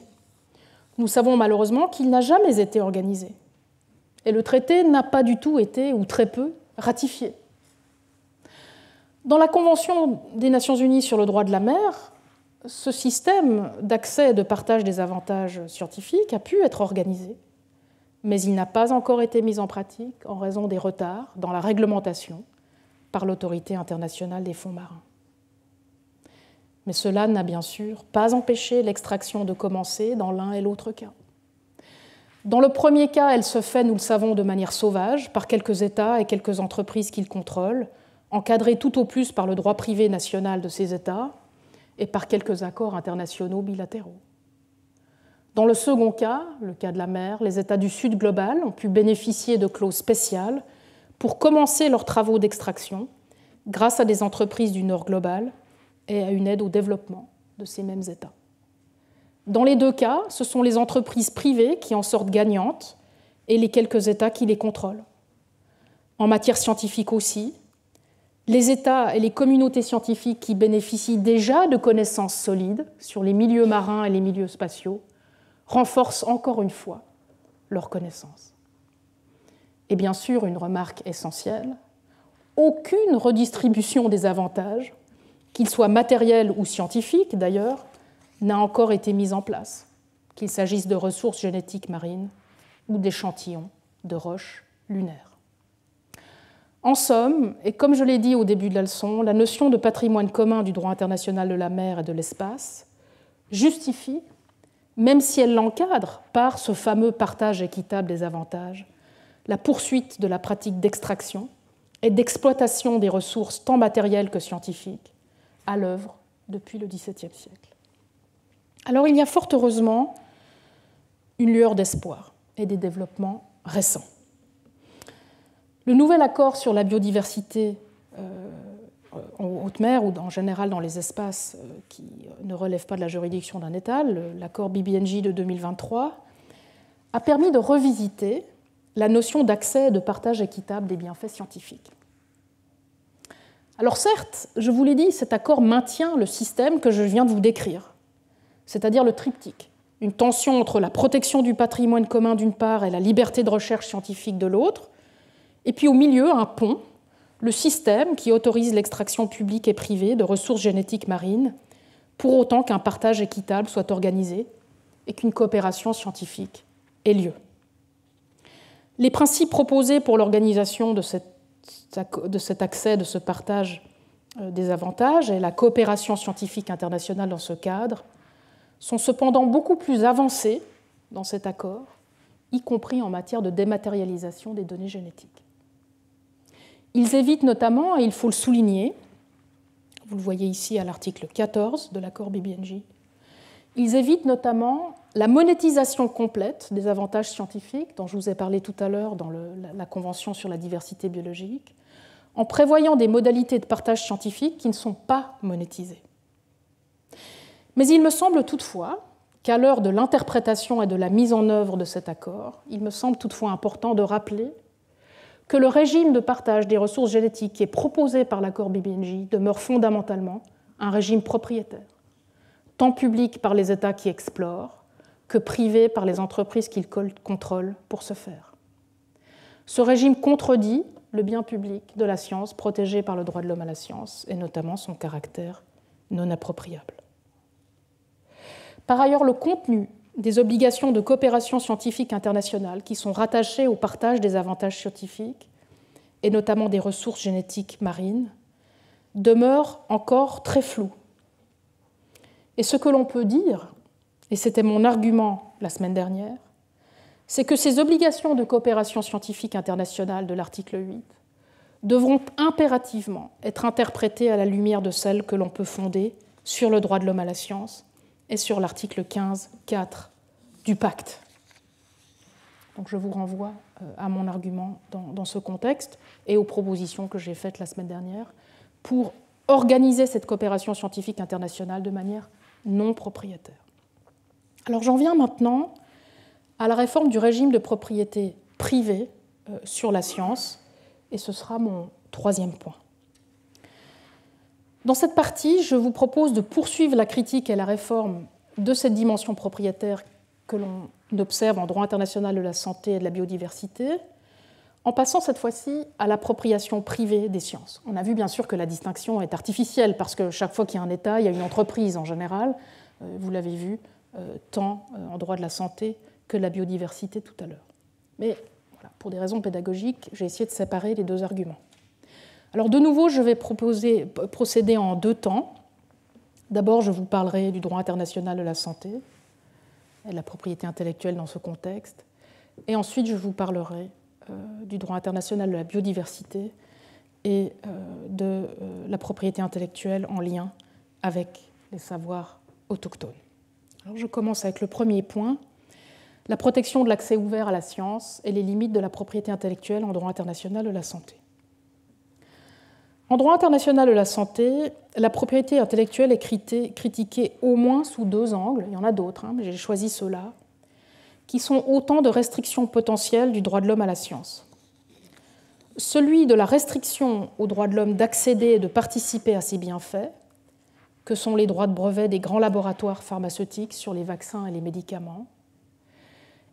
Speaker 1: Nous savons malheureusement qu'il n'a jamais été organisé. Et le traité n'a pas du tout été, ou très peu, ratifié. Dans la Convention des Nations Unies sur le droit de la mer, ce système d'accès et de partage des avantages scientifiques a pu être organisé, mais il n'a pas encore été mis en pratique en raison des retards dans la réglementation par l'Autorité internationale des fonds marins. Mais cela n'a bien sûr pas empêché l'extraction de commencer dans l'un et l'autre cas. Dans le premier cas, elle se fait, nous le savons, de manière sauvage, par quelques États et quelques entreprises qu'ils contrôlent, encadrées tout au plus par le droit privé national de ces États et par quelques accords internationaux bilatéraux. Dans le second cas, le cas de la mer, les États du Sud global ont pu bénéficier de clauses spéciales pour commencer leurs travaux d'extraction grâce à des entreprises du Nord global et à une aide au développement de ces mêmes États. Dans les deux cas, ce sont les entreprises privées qui en sortent gagnantes et les quelques États qui les contrôlent. En matière scientifique aussi, les États et les communautés scientifiques qui bénéficient déjà de connaissances solides sur les milieux marins et les milieux spatiaux renforcent encore une fois leurs connaissances. Et bien sûr, une remarque essentielle, aucune redistribution des avantages, qu'ils soient matériels ou scientifiques d'ailleurs, n'a encore été mise en place, qu'il s'agisse de ressources génétiques marines ou d'échantillons de roches lunaires. En somme, et comme je l'ai dit au début de la leçon, la notion de patrimoine commun du droit international de la mer et de l'espace justifie, même si elle l'encadre par ce fameux partage équitable des avantages, la poursuite de la pratique d'extraction et d'exploitation des ressources tant matérielles que scientifiques à l'œuvre depuis le XVIIe siècle. Alors il y a fort heureusement une lueur d'espoir et des développements récents. Le nouvel accord sur la biodiversité en haute mer ou en général dans les espaces qui ne relèvent pas de la juridiction d'un État, l'accord BBNJ de 2023, a permis de revisiter la notion d'accès et de partage équitable des bienfaits scientifiques. Alors certes, je vous l'ai dit, cet accord maintient le système que je viens de vous décrire, c'est-à-dire le triptyque, une tension entre la protection du patrimoine commun d'une part et la liberté de recherche scientifique de l'autre, et puis au milieu, un pont, le système qui autorise l'extraction publique et privée de ressources génétiques marines, pour autant qu'un partage équitable soit organisé et qu'une coopération scientifique ait lieu. Les principes proposés pour l'organisation de cet accès, de ce partage des avantages et la coopération scientifique internationale dans ce cadre sont cependant beaucoup plus avancés dans cet accord, y compris en matière de dématérialisation des données génétiques. Ils évitent notamment, et il faut le souligner, vous le voyez ici à l'article 14 de l'accord BBNJ, ils évitent notamment la monétisation complète des avantages scientifiques dont je vous ai parlé tout à l'heure dans la Convention sur la diversité biologique, en prévoyant des modalités de partage scientifique qui ne sont pas monétisées. Mais il me semble toutefois qu'à l'heure de l'interprétation et de la mise en œuvre de cet accord, il me semble toutefois important de rappeler que le régime de partage des ressources génétiques qui est proposé par l'accord BBNJ demeure fondamentalement un régime propriétaire, tant public par les États qui explorent que privé par les entreprises qu'ils contrôlent pour ce faire. Ce régime contredit le bien public de la science protégé par le droit de l'homme à la science, et notamment son caractère non appropriable. Par ailleurs, le contenu des obligations de coopération scientifique internationale qui sont rattachées au partage des avantages scientifiques, et notamment des ressources génétiques marines, demeure encore très flou. Et ce que l'on peut dire, et c'était mon argument la semaine dernière, c'est que ces obligations de coopération scientifique internationale de l'article 8 devront impérativement être interprétées à la lumière de celles que l'on peut fonder sur le droit de l'homme à la science et sur l'article 15.4 du pacte. Donc je vous renvoie à mon argument dans ce contexte et aux propositions que j'ai faites la semaine dernière pour organiser cette coopération scientifique internationale de manière non propriétaire. Alors j'en viens maintenant à la réforme du régime de propriété privée sur la science, et ce sera mon troisième point. Dans cette partie, je vous propose de poursuivre la critique et la réforme de cette dimension propriétaire que l'on observe en droit international de la santé et de la biodiversité, en passant cette fois-ci à l'appropriation privée des sciences. On a vu bien sûr que la distinction est artificielle, parce que chaque fois qu'il y a un État, il y a une entreprise en général, vous l'avez vu, tant en droit de la santé que de la biodiversité tout à l'heure. Mais voilà, pour des raisons pédagogiques, j'ai essayé de séparer les deux arguments. Alors de nouveau, je vais procéder en deux temps. D'abord, je vous parlerai du droit international de la santé et de la propriété intellectuelle dans ce contexte. Et ensuite, je vous parlerai du droit international de la biodiversité et de la propriété intellectuelle en lien avec les savoirs autochtones. Alors, je commence avec le premier point, la protection de l'accès ouvert à la science et les limites de la propriété intellectuelle en droit international de la santé. En droit international de la santé, la propriété intellectuelle est critiquée au moins sous deux angles, il y en a d'autres, mais j'ai choisi ceux-là, qui sont autant de restrictions potentielles du droit de l'homme à la science. Celui de la restriction au droit de l'homme d'accéder et de participer à ses bienfaits, que sont les droits de brevet des grands laboratoires pharmaceutiques sur les vaccins et les médicaments,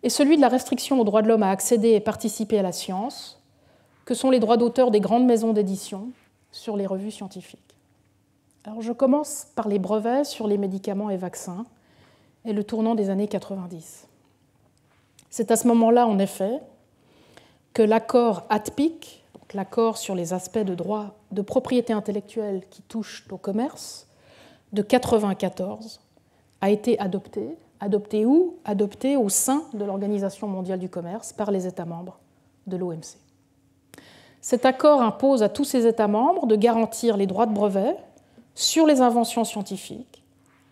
Speaker 1: et celui de la restriction au droit de l'homme à accéder et participer à la science, que sont les droits d'auteur des grandes maisons d'édition sur les revues scientifiques. Alors je commence par les brevets sur les médicaments et vaccins et le tournant des années 90. C'est à ce moment-là, en effet, que l'accord ATPIC, donc l'accord sur les aspects de droit de propriété intellectuelle qui touchent au commerce, de 1994, a été adopté. Adopté où? Adopté au sein de l'Organisation mondiale du commerce par les États membres de l'OMC. Cet accord impose à tous ces États membres de garantir les droits de brevet sur les inventions scientifiques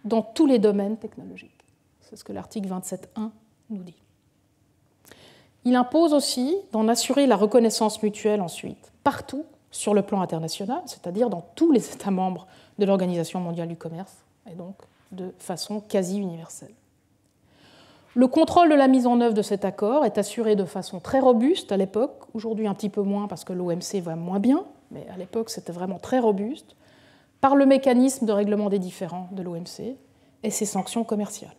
Speaker 1: dans tous les domaines technologiques. C'est ce que l'article 27.1 nous dit. Il impose aussi d'en assurer la reconnaissance mutuelle ensuite, partout sur le plan international, c'est-à-dire dans tous les États membres de l'Organisation mondiale du commerce, et donc de façon quasi universelle. Le contrôle de la mise en œuvre de cet accord est assuré de façon très robuste à l'époque, aujourd'hui un petit peu moins parce que l'OMC va moins bien, mais à l'époque c'était vraiment très robuste, par le mécanisme de règlement des différends de l'OMC et ses sanctions commerciales.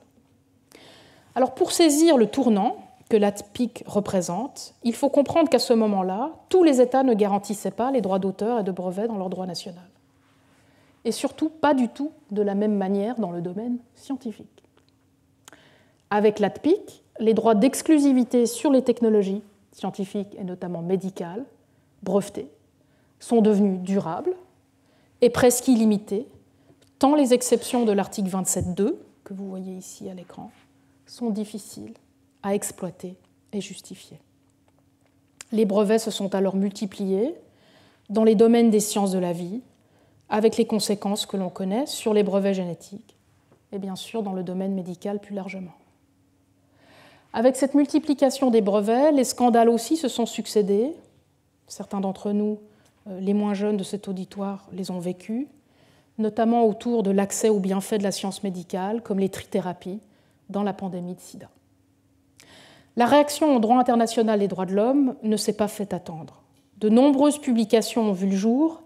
Speaker 1: Alors pour saisir le tournant que l'ATPIC représente, il faut comprendre qu'à ce moment-là, tous les États ne garantissaient pas les droits d'auteur et de brevet dans leur droit national. Et surtout, pas du tout de la même manière dans le domaine scientifique. Avec l'ATPIC, les droits d'exclusivité sur les technologies scientifiques et notamment médicales, brevetées, sont devenus durables et presque illimités, tant les exceptions de l'article 27.2, que vous voyez ici à l'écran, sont difficiles à exploiter et justifier. Les brevets se sont alors multipliés dans les domaines des sciences de la vie, avec les conséquences que l'on connaît sur les brevets génétiques et bien sûr dans le domaine médical plus largement. Avec cette multiplication des brevets, les scandales aussi se sont succédés. Certains d'entre nous, les moins jeunes de cet auditoire, les ont vécus, notamment autour de l'accès aux bienfaits de la science médicale, comme les trithérapies dans la pandémie de sida. La réaction au droit international des droits de l'homme ne s'est pas fait attendre. De nombreuses publications ont vu le jour,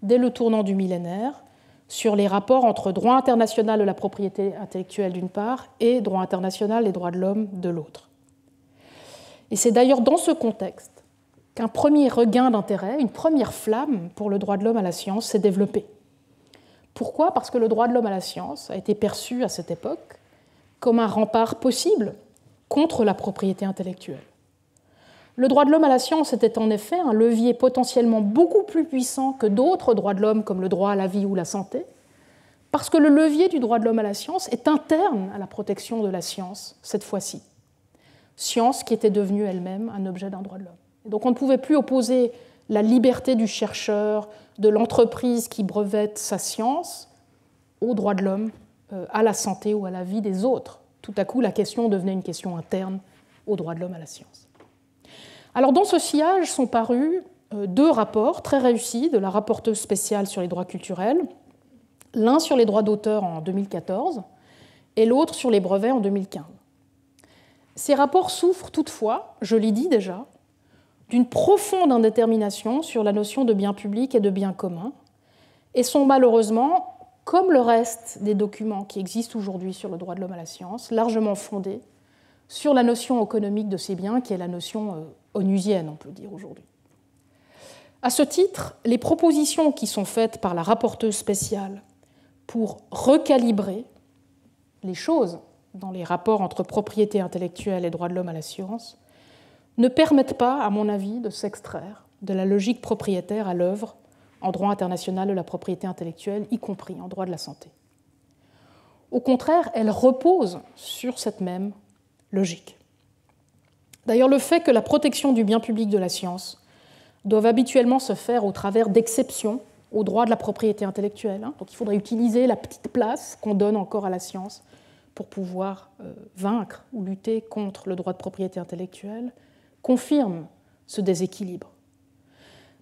Speaker 1: dès le tournant du millénaire, sur les rapports entre droit international de la propriété intellectuelle d'une part et droit international des droits de l'homme de l'autre. Et c'est d'ailleurs dans ce contexte qu'un premier regain d'intérêt, une première flamme pour le droit de l'homme à la science s'est développée. Pourquoi ? Parce que le droit de l'homme à la science a été perçu à cette époque comme un rempart possible contre la propriété intellectuelle. Le droit de l'homme à la science était en effet un levier potentiellement beaucoup plus puissant que d'autres droits de l'homme comme le droit à la vie ou la santé, parce que le levier du droit de l'homme à la science est interne à la protection de la science, cette fois-ci. Science qui était devenue elle-même un objet d'un droit de l'homme. Et donc on ne pouvait plus opposer la liberté du chercheur, de l'entreprise qui brevette sa science, au droit de l'homme, à la santé ou à la vie des autres. Tout à coup, la question devenait une question interne au droit de l'homme à la science. Alors, dans ce sillage sont parus deux rapports très réussis de la rapporteuse spéciale sur les droits culturels, l'un sur les droits d'auteur en 2014 et l'autre sur les brevets en 2015. Ces rapports souffrent toutefois, je l'ai dit déjà, d'une profonde indétermination sur la notion de bien public et de bien commun et sont malheureusement, comme le reste des documents qui existent aujourd'hui sur le droit de l'homme à la science, largement fondés sur la notion économique de ces biens, qui est la notion onusienne, on peut dire aujourd'hui. À ce titre, les propositions qui sont faites par la rapporteuse spéciale pour recalibrer les choses dans les rapports entre propriété intellectuelle et droit de l'homme à la science ne permettent pas, à mon avis, de s'extraire de la logique propriétaire à l'œuvre en droit international de la propriété intellectuelle, y compris en droit de la santé. Au contraire, elles reposent sur cette même logique. D'ailleurs, le fait que la protection du bien public de la science doive habituellement se faire au travers d'exceptions au droit de la propriété intellectuelle, donc il faudrait utiliser la petite place qu'on donne encore à la science pour pouvoir vaincre ou lutter contre le droit de propriété intellectuelle, confirme ce déséquilibre.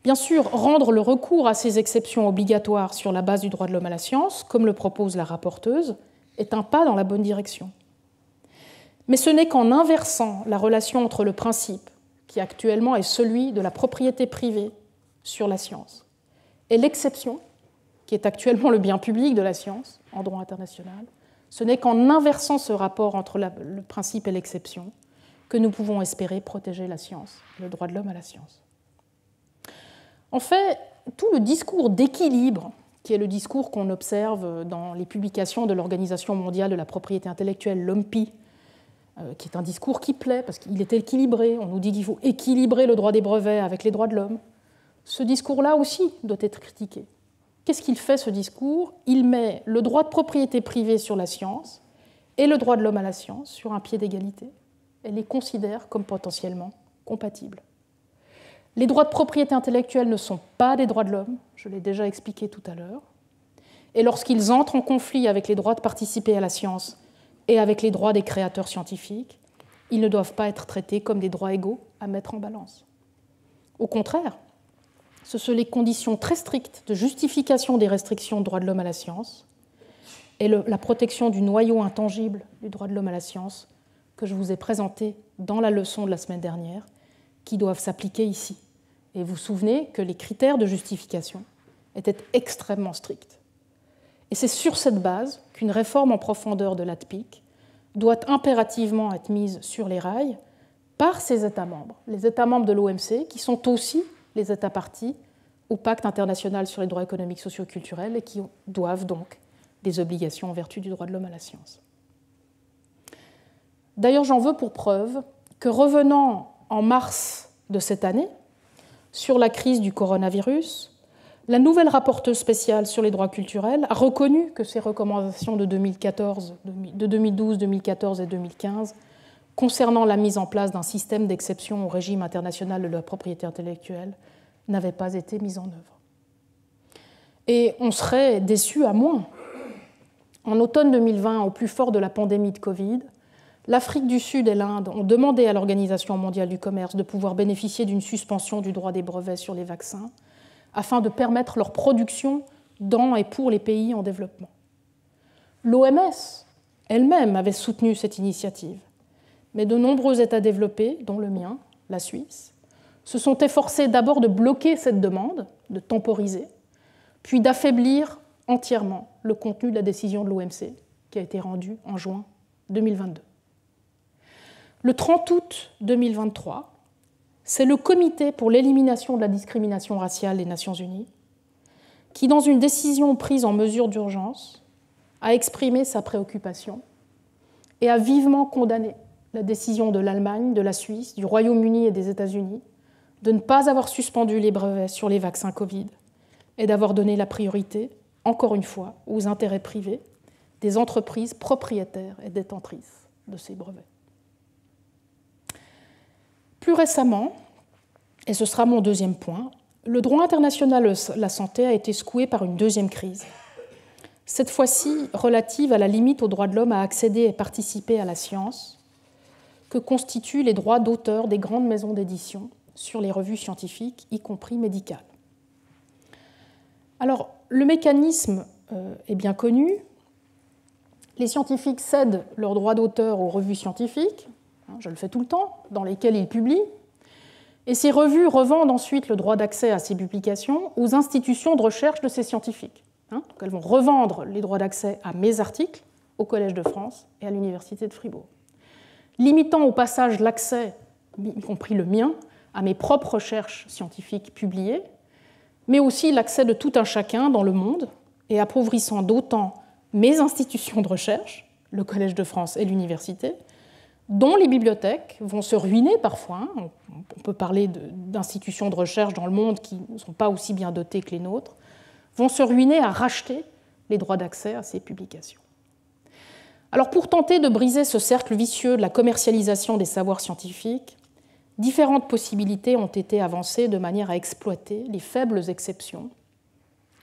Speaker 1: Bien sûr, rendre le recours à ces exceptions obligatoires sur la base du droit de l'homme à la science, comme le propose la rapporteuse, est un pas dans la bonne direction. Mais ce n'est qu'en inversant la relation entre le principe, qui actuellement est celui de la propriété privée sur la science, et l'exception, qui est actuellement le bien public de la science en droit international, ce n'est qu'en inversant ce rapport entre le principe et l'exception que nous pouvons espérer protéger la science, le droit de l'homme à la science. En fait, tout le discours d'équilibre, qui est le discours qu'on observe dans les publications de l'Organisation mondiale de la propriété intellectuelle, l'OMPI, qui est un discours qui plaît parce qu'il est équilibré, on nous dit qu'il faut équilibrer le droit des brevets avec les droits de l'homme, ce discours-là aussi doit être critiqué. Qu'est-ce qu'il fait, ce discours? Il met le droit de propriété privée sur la science et le droit de l'homme à la science sur un pied d'égalité et les considère comme potentiellement compatibles. Les droits de propriété intellectuelle ne sont pas des droits de l'homme, je l'ai déjà expliqué tout à l'heure, et lorsqu'ils entrent en conflit avec les droits de participer à la science et avec les droits des créateurs scientifiques, ils ne doivent pas être traités comme des droits égaux à mettre en balance. Au contraire, ce sont les conditions très strictes de justification des restrictions de droit de l'homme à la science et la protection du noyau intangible du droit de l'homme à la science que je vous ai présenté dans la leçon de la semaine dernière, qui doivent s'appliquer ici. Et vous vous souvenez que les critères de justification étaient extrêmement stricts. Et c'est sur cette base qu'une réforme en profondeur de l'ATPIC doit impérativement être mise sur les rails par ses États membres, les États membres de l'OMC, qui sont aussi les États parties au pacte international sur les droits économiques, sociaux et culturels et qui doivent donc des obligations en vertu du droit de l'homme à la science. D'ailleurs, j'en veux pour preuve que revenant en mars de cette année sur la crise du coronavirus, la nouvelle rapporteuse spéciale sur les droits culturels a reconnu que ces recommandations de 2012, 2014 et 2015 concernant la mise en place d'un système d'exception au régime international de la propriété intellectuelle n'avaient pas été mises en œuvre. Et on serait déçu à moins. En automne 2020, au plus fort de la pandémie de Covid, l'Afrique du Sud et l'Inde ont demandé à l'Organisation mondiale du commerce de pouvoir bénéficier d'une suspension du droit des brevets sur les vaccins afin de permettre leur production dans et pour les pays en développement. L'OMS elle-même avait soutenu cette initiative, mais de nombreux États développés, dont le mien, la Suisse, se sont efforcés d'abord de bloquer cette demande, de temporiser, puis d'affaiblir entièrement le contenu de la décision de l'OMC qui a été rendue en juin 2022. Le 30 août 2023, c'est le Comité pour l'élimination de la discrimination raciale des Nations Unies qui, dans une décision prise en mesure d'urgence, a exprimé sa préoccupation et a vivement condamné la décision de l'Allemagne, de la Suisse, du Royaume-Uni et des États-Unis de ne pas avoir suspendu les brevets sur les vaccins Covid et d'avoir donné la priorité, encore une fois, aux intérêts privés des entreprises propriétaires et détentrices de ces brevets. Plus récemment, et ce sera mon deuxième point, le droit international de la santé a été secoué par une deuxième crise, cette fois-ci relative à la limite au droit de l'homme à accéder et participer à la science que constituent les droits d'auteur des grandes maisons d'édition sur les revues scientifiques, y compris médicales. Alors, le mécanisme est bien connu. Les scientifiques cèdent leurs droits d'auteur aux revues scientifiques, je le fais tout le temps, dans lesquelles ils publient, et ces revues revendent ensuite le droit d'accès à ces publications aux institutions de recherche de ces scientifiques. Donc elles vont revendre les droits d'accès à mes articles au Collège de France et à l'Université de Fribourg, limitant au passage l'accès, y compris le mien, à mes propres recherches scientifiques publiées, mais aussi l'accès de tout un chacun dans le monde, et appauvrissant d'autant mes institutions de recherche, le Collège de France et l'Université, dont les bibliothèques vont se ruiner parfois. On peut parler d'institutions de recherche dans le monde qui ne sont pas aussi bien dotées que les nôtres, vont se ruiner à racheter les droits d'accès à ces publications. Alors pour tenter de briser ce cercle vicieux de la commercialisation des savoirs scientifiques, différentes possibilités ont été avancées de manière à exploiter les faibles exceptions,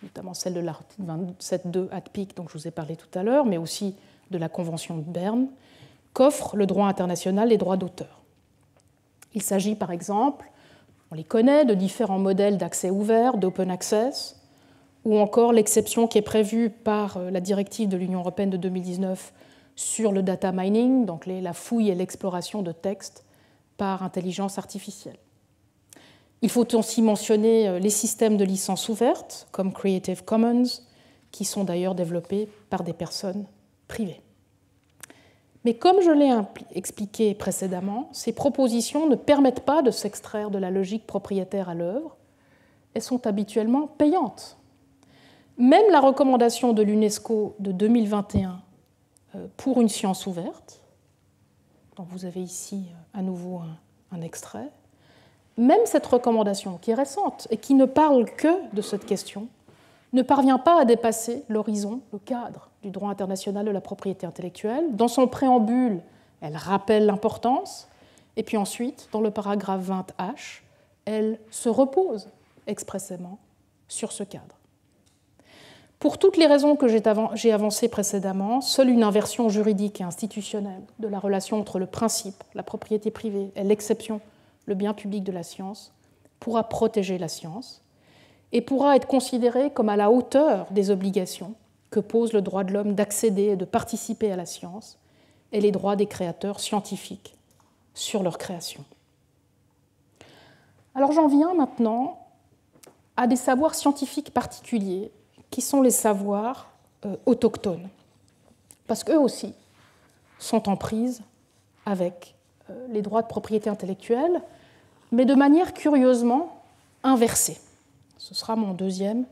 Speaker 1: notamment celle de l'article 27.2 ATPIC dont je vous ai parlé tout à l'heure, mais aussi de la Convention de Berne qu'offre le droit international des droits d'auteur. Il s'agit par exemple, on les connaît, de différents modèles d'accès ouvert, d'open access, ou encore l'exception qui est prévue par la directive de l'Union européenne de 2019 sur le data mining, donc la fouille et l'exploration de textes par intelligence artificielle. Il faut aussi mentionner les systèmes de licence ouverte, comme Creative Commons, qui sont d'ailleurs développés par des personnes privées. Mais comme je l'ai expliqué précédemment, ces propositions ne permettent pas de s'extraire de la logique propriétaire à l'œuvre. Elles sont habituellement payantes. Même la recommandation de l'UNESCO de 2021 pour une science ouverte, dont vous avez ici à nouveau un extrait, même cette recommandation, qui est récente et qui ne parle que de cette question, ne parvient pas à dépasser l'horizon, le cadre du droit international de la propriété intellectuelle. Dans son préambule, elle rappelle l'importance, et puis ensuite, dans le paragraphe 20H, elle se repose expressément sur ce cadre. Pour toutes les raisons que j'ai avancées précédemment, seule une inversion juridique et institutionnelle de la relation entre le principe, la propriété privée, et l'exception, le bien public de la science, pourra protéger la science et pourra être considérée comme à la hauteur des obligations que pose le droit de l'homme d'accéder et de participer à la science et les droits des créateurs scientifiques sur leur création. Alors j'en viens maintenant à des savoirs scientifiques particuliers qui sont les savoirs autochtones, parce qu'eux aussi sont en prise avec les droits de propriété intellectuelle, mais de manière curieusement inversée. Ce sera mon deuxième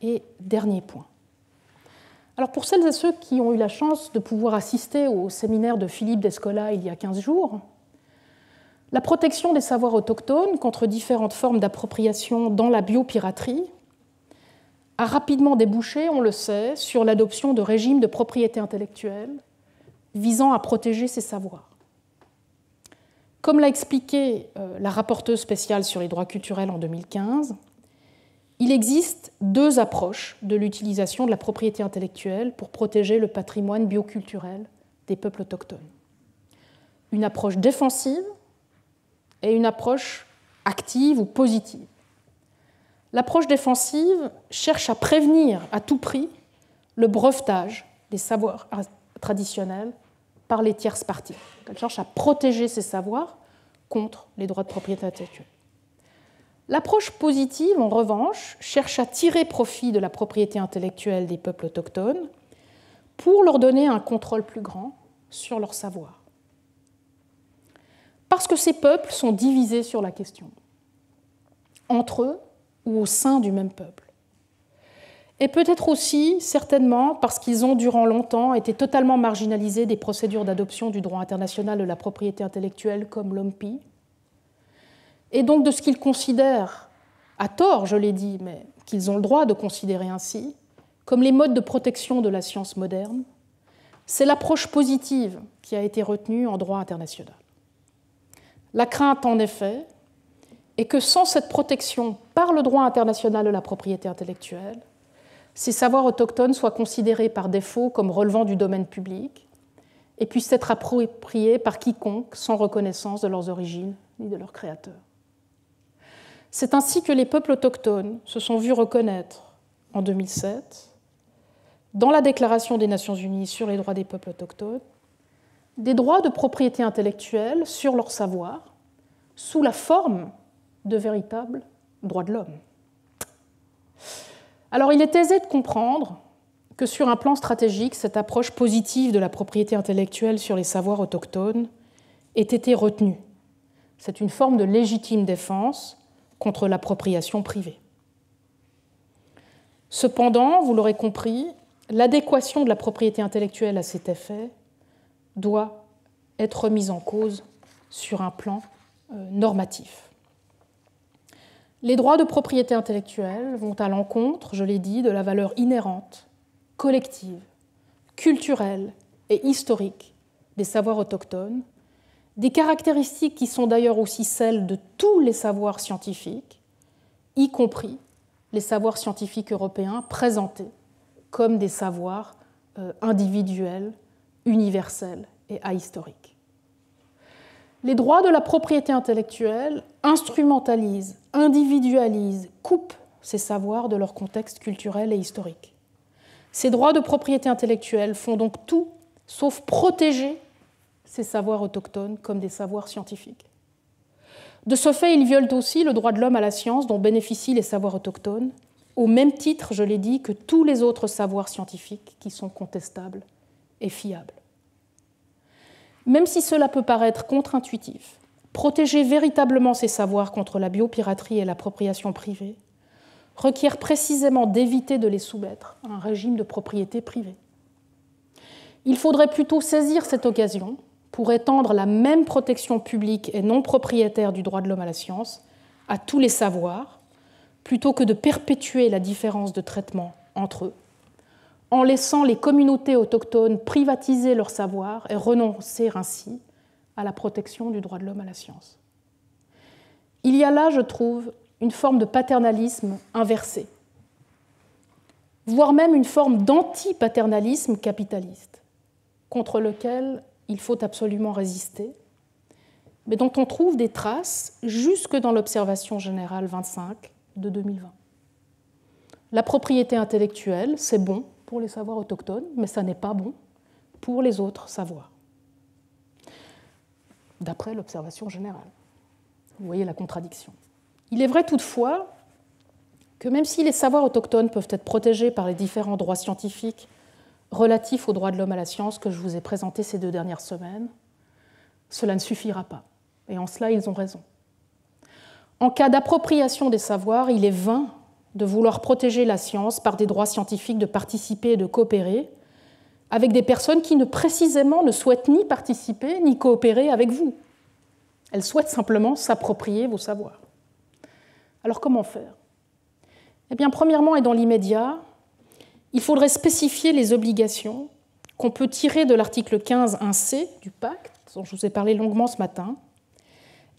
Speaker 1: et dernier point. Alors pour celles et ceux qui ont eu la chance de pouvoir assister au séminaire de Philippe Descola il y a 15 jours, la protection des savoirs autochtones contre différentes formes d'appropriation dans la biopiraterie a rapidement débouché, on le sait, sur l'adoption de régimes de propriété intellectuelle visant à protéger ces savoirs. Comme l'a expliqué la rapporteuse spéciale sur les droits culturels en 2015, il existe deux approches de l'utilisation de la propriété intellectuelle pour protéger le patrimoine bioculturel des peuples autochtones. Une approche défensive et une approche active ou positive. L'approche défensive cherche à prévenir à tout prix le brevetage des savoirs traditionnels par les tierces parties. Elle cherche à protéger ces savoirs contre les droits de propriété intellectuelle. L'approche positive, en revanche, cherche à tirer profit de la propriété intellectuelle des peuples autochtones pour leur donner un contrôle plus grand sur leur savoir. Parce que ces peuples sont divisés sur la question, entre eux ou au sein du même peuple. Et peut-être aussi, certainement, parce qu'ils ont durant longtemps été totalement marginalisés des procédures d'adoption du droit international de la propriété intellectuelle comme l'OMPI, et donc de ce qu'ils considèrent, à tort je l'ai dit, mais qu'ils ont le droit de considérer ainsi, comme les modes de protection de la science moderne, c'est l'approche positive qui a été retenue en droit international. La crainte, en effet, est que sans cette protection par le droit international de la propriété intellectuelle, ces savoirs autochtones soient considérés par défaut comme relevant du domaine public et puissent être appropriés par quiconque sans reconnaissance de leurs origines ni de leurs créateurs. C'est ainsi que les peuples autochtones se sont vus reconnaître en 2007, dans la Déclaration des Nations Unies sur les droits des peuples autochtones, des droits de propriété intellectuelle sur leur savoir sous la forme de véritables droits de l'homme. Alors il est aisé de comprendre que sur un plan stratégique, cette approche positive de la propriété intellectuelle sur les savoirs autochtones ait été retenue. C'est une forme de légitime défense contre l'appropriation privée. Cependant, vous l'aurez compris, l'adéquation de la propriété intellectuelle à cet effet doit être remise en cause sur un plan normatif. Les droits de propriété intellectuelle vont à l'encontre, je l'ai dit, de la valeur inhérente, collective, culturelle et historique des savoirs autochtones, des caractéristiques qui sont d'ailleurs aussi celles de tous les savoirs scientifiques, y compris les savoirs scientifiques européens présentés comme des savoirs individuels universel et ahistorique. Les droits de la propriété intellectuelle instrumentalisent, individualisent, coupent ces savoirs de leur contexte culturel et historique. Ces droits de propriété intellectuelle font donc tout sauf protéger ces savoirs autochtones comme des savoirs scientifiques. De ce fait, ils violent aussi le droit de l'homme à la science dont bénéficient les savoirs autochtones, au même titre, je l'ai dit, que tous les autres savoirs scientifiques qui sont contestables et fiables. Même si cela peut paraître contre-intuitif, protéger véritablement ces savoirs contre la biopiraterie et l'appropriation privée requiert précisément d'éviter de les soumettre à un régime de propriété privée. Il faudrait plutôt saisir cette occasion pour étendre la même protection publique et non propriétaire du droit de l'homme à la science à tous les savoirs, plutôt que de perpétuer la différence de traitement entre eux, en laissant les communautés autochtones privatiser leur savoir et renoncer ainsi à la protection du droit de l'homme à la science. Il y a là, je trouve, une forme de paternalisme inversé, voire même une forme d'anti-paternalisme capitaliste, contre lequel il faut absolument résister, mais dont on trouve des traces jusque dans l'Observation générale 25 de 2020. La propriété intellectuelle, c'est bon pour les savoirs autochtones, mais ça n'est pas bon pour les autres savoirs, d'après l'Observation générale. Vous voyez la contradiction. Il est vrai toutefois que même si les savoirs autochtones peuvent être protégés par les différents droits scientifiques relatifs aux droits de l'homme à la science que je vous ai présentés ces 2 dernières semaines, cela ne suffira pas. Et en cela, ils ont raison. En cas d'appropriation des savoirs, il est vain de vouloir protéger la science par des droits scientifiques de participer et de coopérer avec des personnes qui, précisément, ne souhaitent ni participer ni coopérer avec vous. Elles souhaitent simplement s'approprier vos savoirs. Alors comment faire ? Eh bien, premièrement et dans l'immédiat, il faudrait spécifier les obligations qu'on peut tirer de l'article 15 1c du pacte, dont je vous ai parlé longuement ce matin,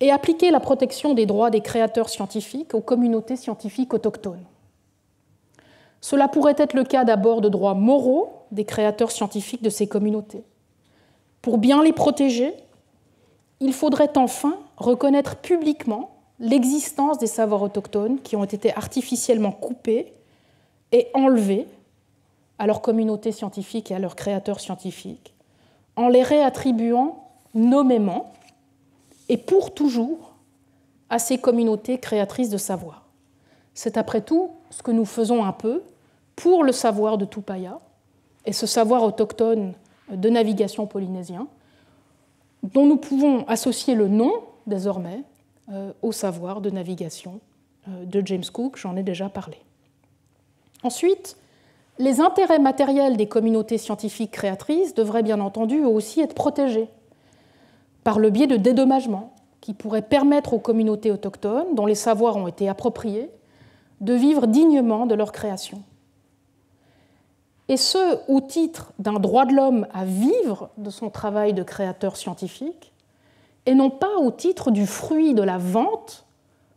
Speaker 1: et appliquer la protection des droits des créateurs scientifiques aux communautés scientifiques autochtones. Cela pourrait être le cas d'abord de droits moraux des créateurs scientifiques de ces communautés. Pour bien les protéger, il faudrait enfin reconnaître publiquement l'existence des savoirs autochtones qui ont été artificiellement coupés et enlevés à leur communauté scientifique et à leurs créateurs scientifiques, en les réattribuant nommément et pour toujours à ces communautés créatrices de savoir. C'est après tout ce que nous faisons un peu pour le savoir de Tupaya et ce savoir autochtone de navigation polynésien, dont nous pouvons associer le nom, désormais, au savoir de navigation de James Cook, j'en ai déjà parlé. Ensuite, les intérêts matériels des communautés scientifiques créatrices devraient bien entendu aussi être protégés par le biais de dédommagements qui pourraient permettre aux communautés autochtones, dont les savoirs ont été appropriés, de vivre dignement de leur création. Et ce, au titre d'un droit de l'homme à vivre de son travail de créateur scientifique, et non pas au titre du fruit de la vente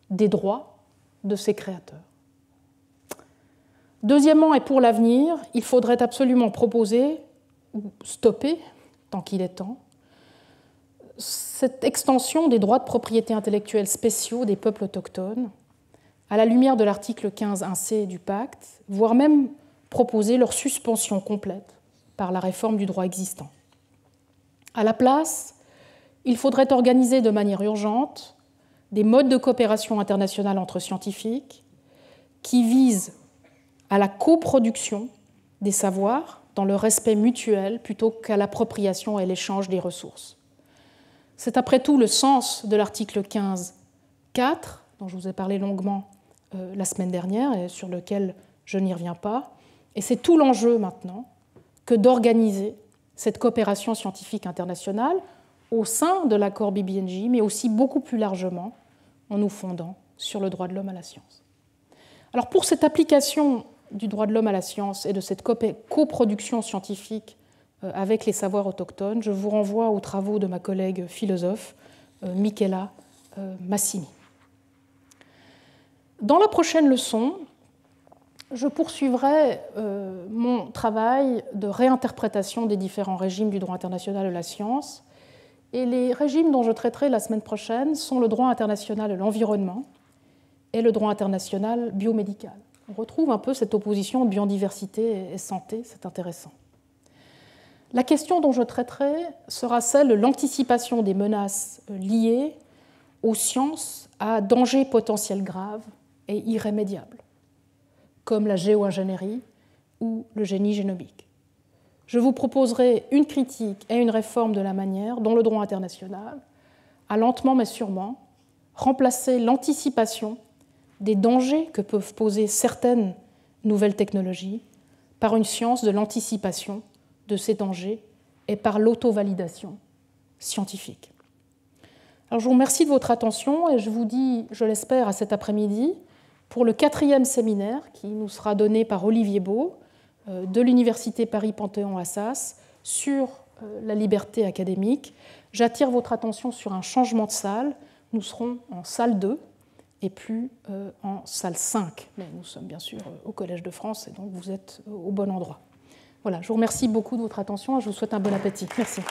Speaker 1: des droits de ses créateurs. Deuxièmement, et pour l'avenir, il faudrait absolument proposer, ou stopper, tant qu'il est temps, cette extension des droits de propriété intellectuelle spéciaux des peuples autochtones, à la lumière de l'article 15 1c du pacte, voire même proposer leur suspension complète par la réforme du droit existant. À la place, il faudrait organiser de manière urgente des modes de coopération internationale entre scientifiques qui visent à la coproduction des savoirs dans le respect mutuel plutôt qu'à l'appropriation et l'échange des ressources. C'est après tout le sens de l'article 15.4, dont je vous ai parlé longuement la semaine dernière et sur lequel je n'y reviens pas, et c'est tout l'enjeu maintenant que d'organiser cette coopération scientifique internationale au sein de l'accord BBNJ, mais aussi beaucoup plus largement en nous fondant sur le droit de l'homme à la science. Alors pour cette application du droit de l'homme à la science et de cette coproduction scientifique avec les savoirs autochtones, je vous renvoie aux travaux de ma collègue philosophe Michela Massini. Dans la prochaine leçon, je poursuivrai mon travail de réinterprétation des différents régimes du droit international de la science. Et les régimes dont je traiterai la semaine prochaine sont le droit international de l'environnement et le droit international biomédical. On retrouve un peu cette opposition de biodiversité et santé, c'est intéressant. La question dont je traiterai sera celle de l'anticipation des menaces liées aux sciences à dangers potentiels graves et irrémédiables, comme la géo-ingénierie ou le génie génomique. Je vous proposerai une critique et une réforme de la manière dont le droit international a lentement mais sûrement remplacé l'anticipation des dangers que peuvent poser certaines nouvelles technologies par une science de l'anticipation de ces dangers et par l'auto-validation scientifique. Alors, je vous remercie de votre attention et je vous dis, je l'espère, à cet après-midi pour le 4e séminaire qui nous sera donné par Olivier Beau de l'Université Paris-Panthéon-Assas sur la liberté académique. J'attire votre attention sur un changement de salle. Nous serons en salle 2 et plus en salle 5. Mais nous sommes bien sûr au Collège de France et donc vous êtes au bon endroit. Voilà, je vous remercie beaucoup de votre attention et je vous souhaite un bon appétit. Merci.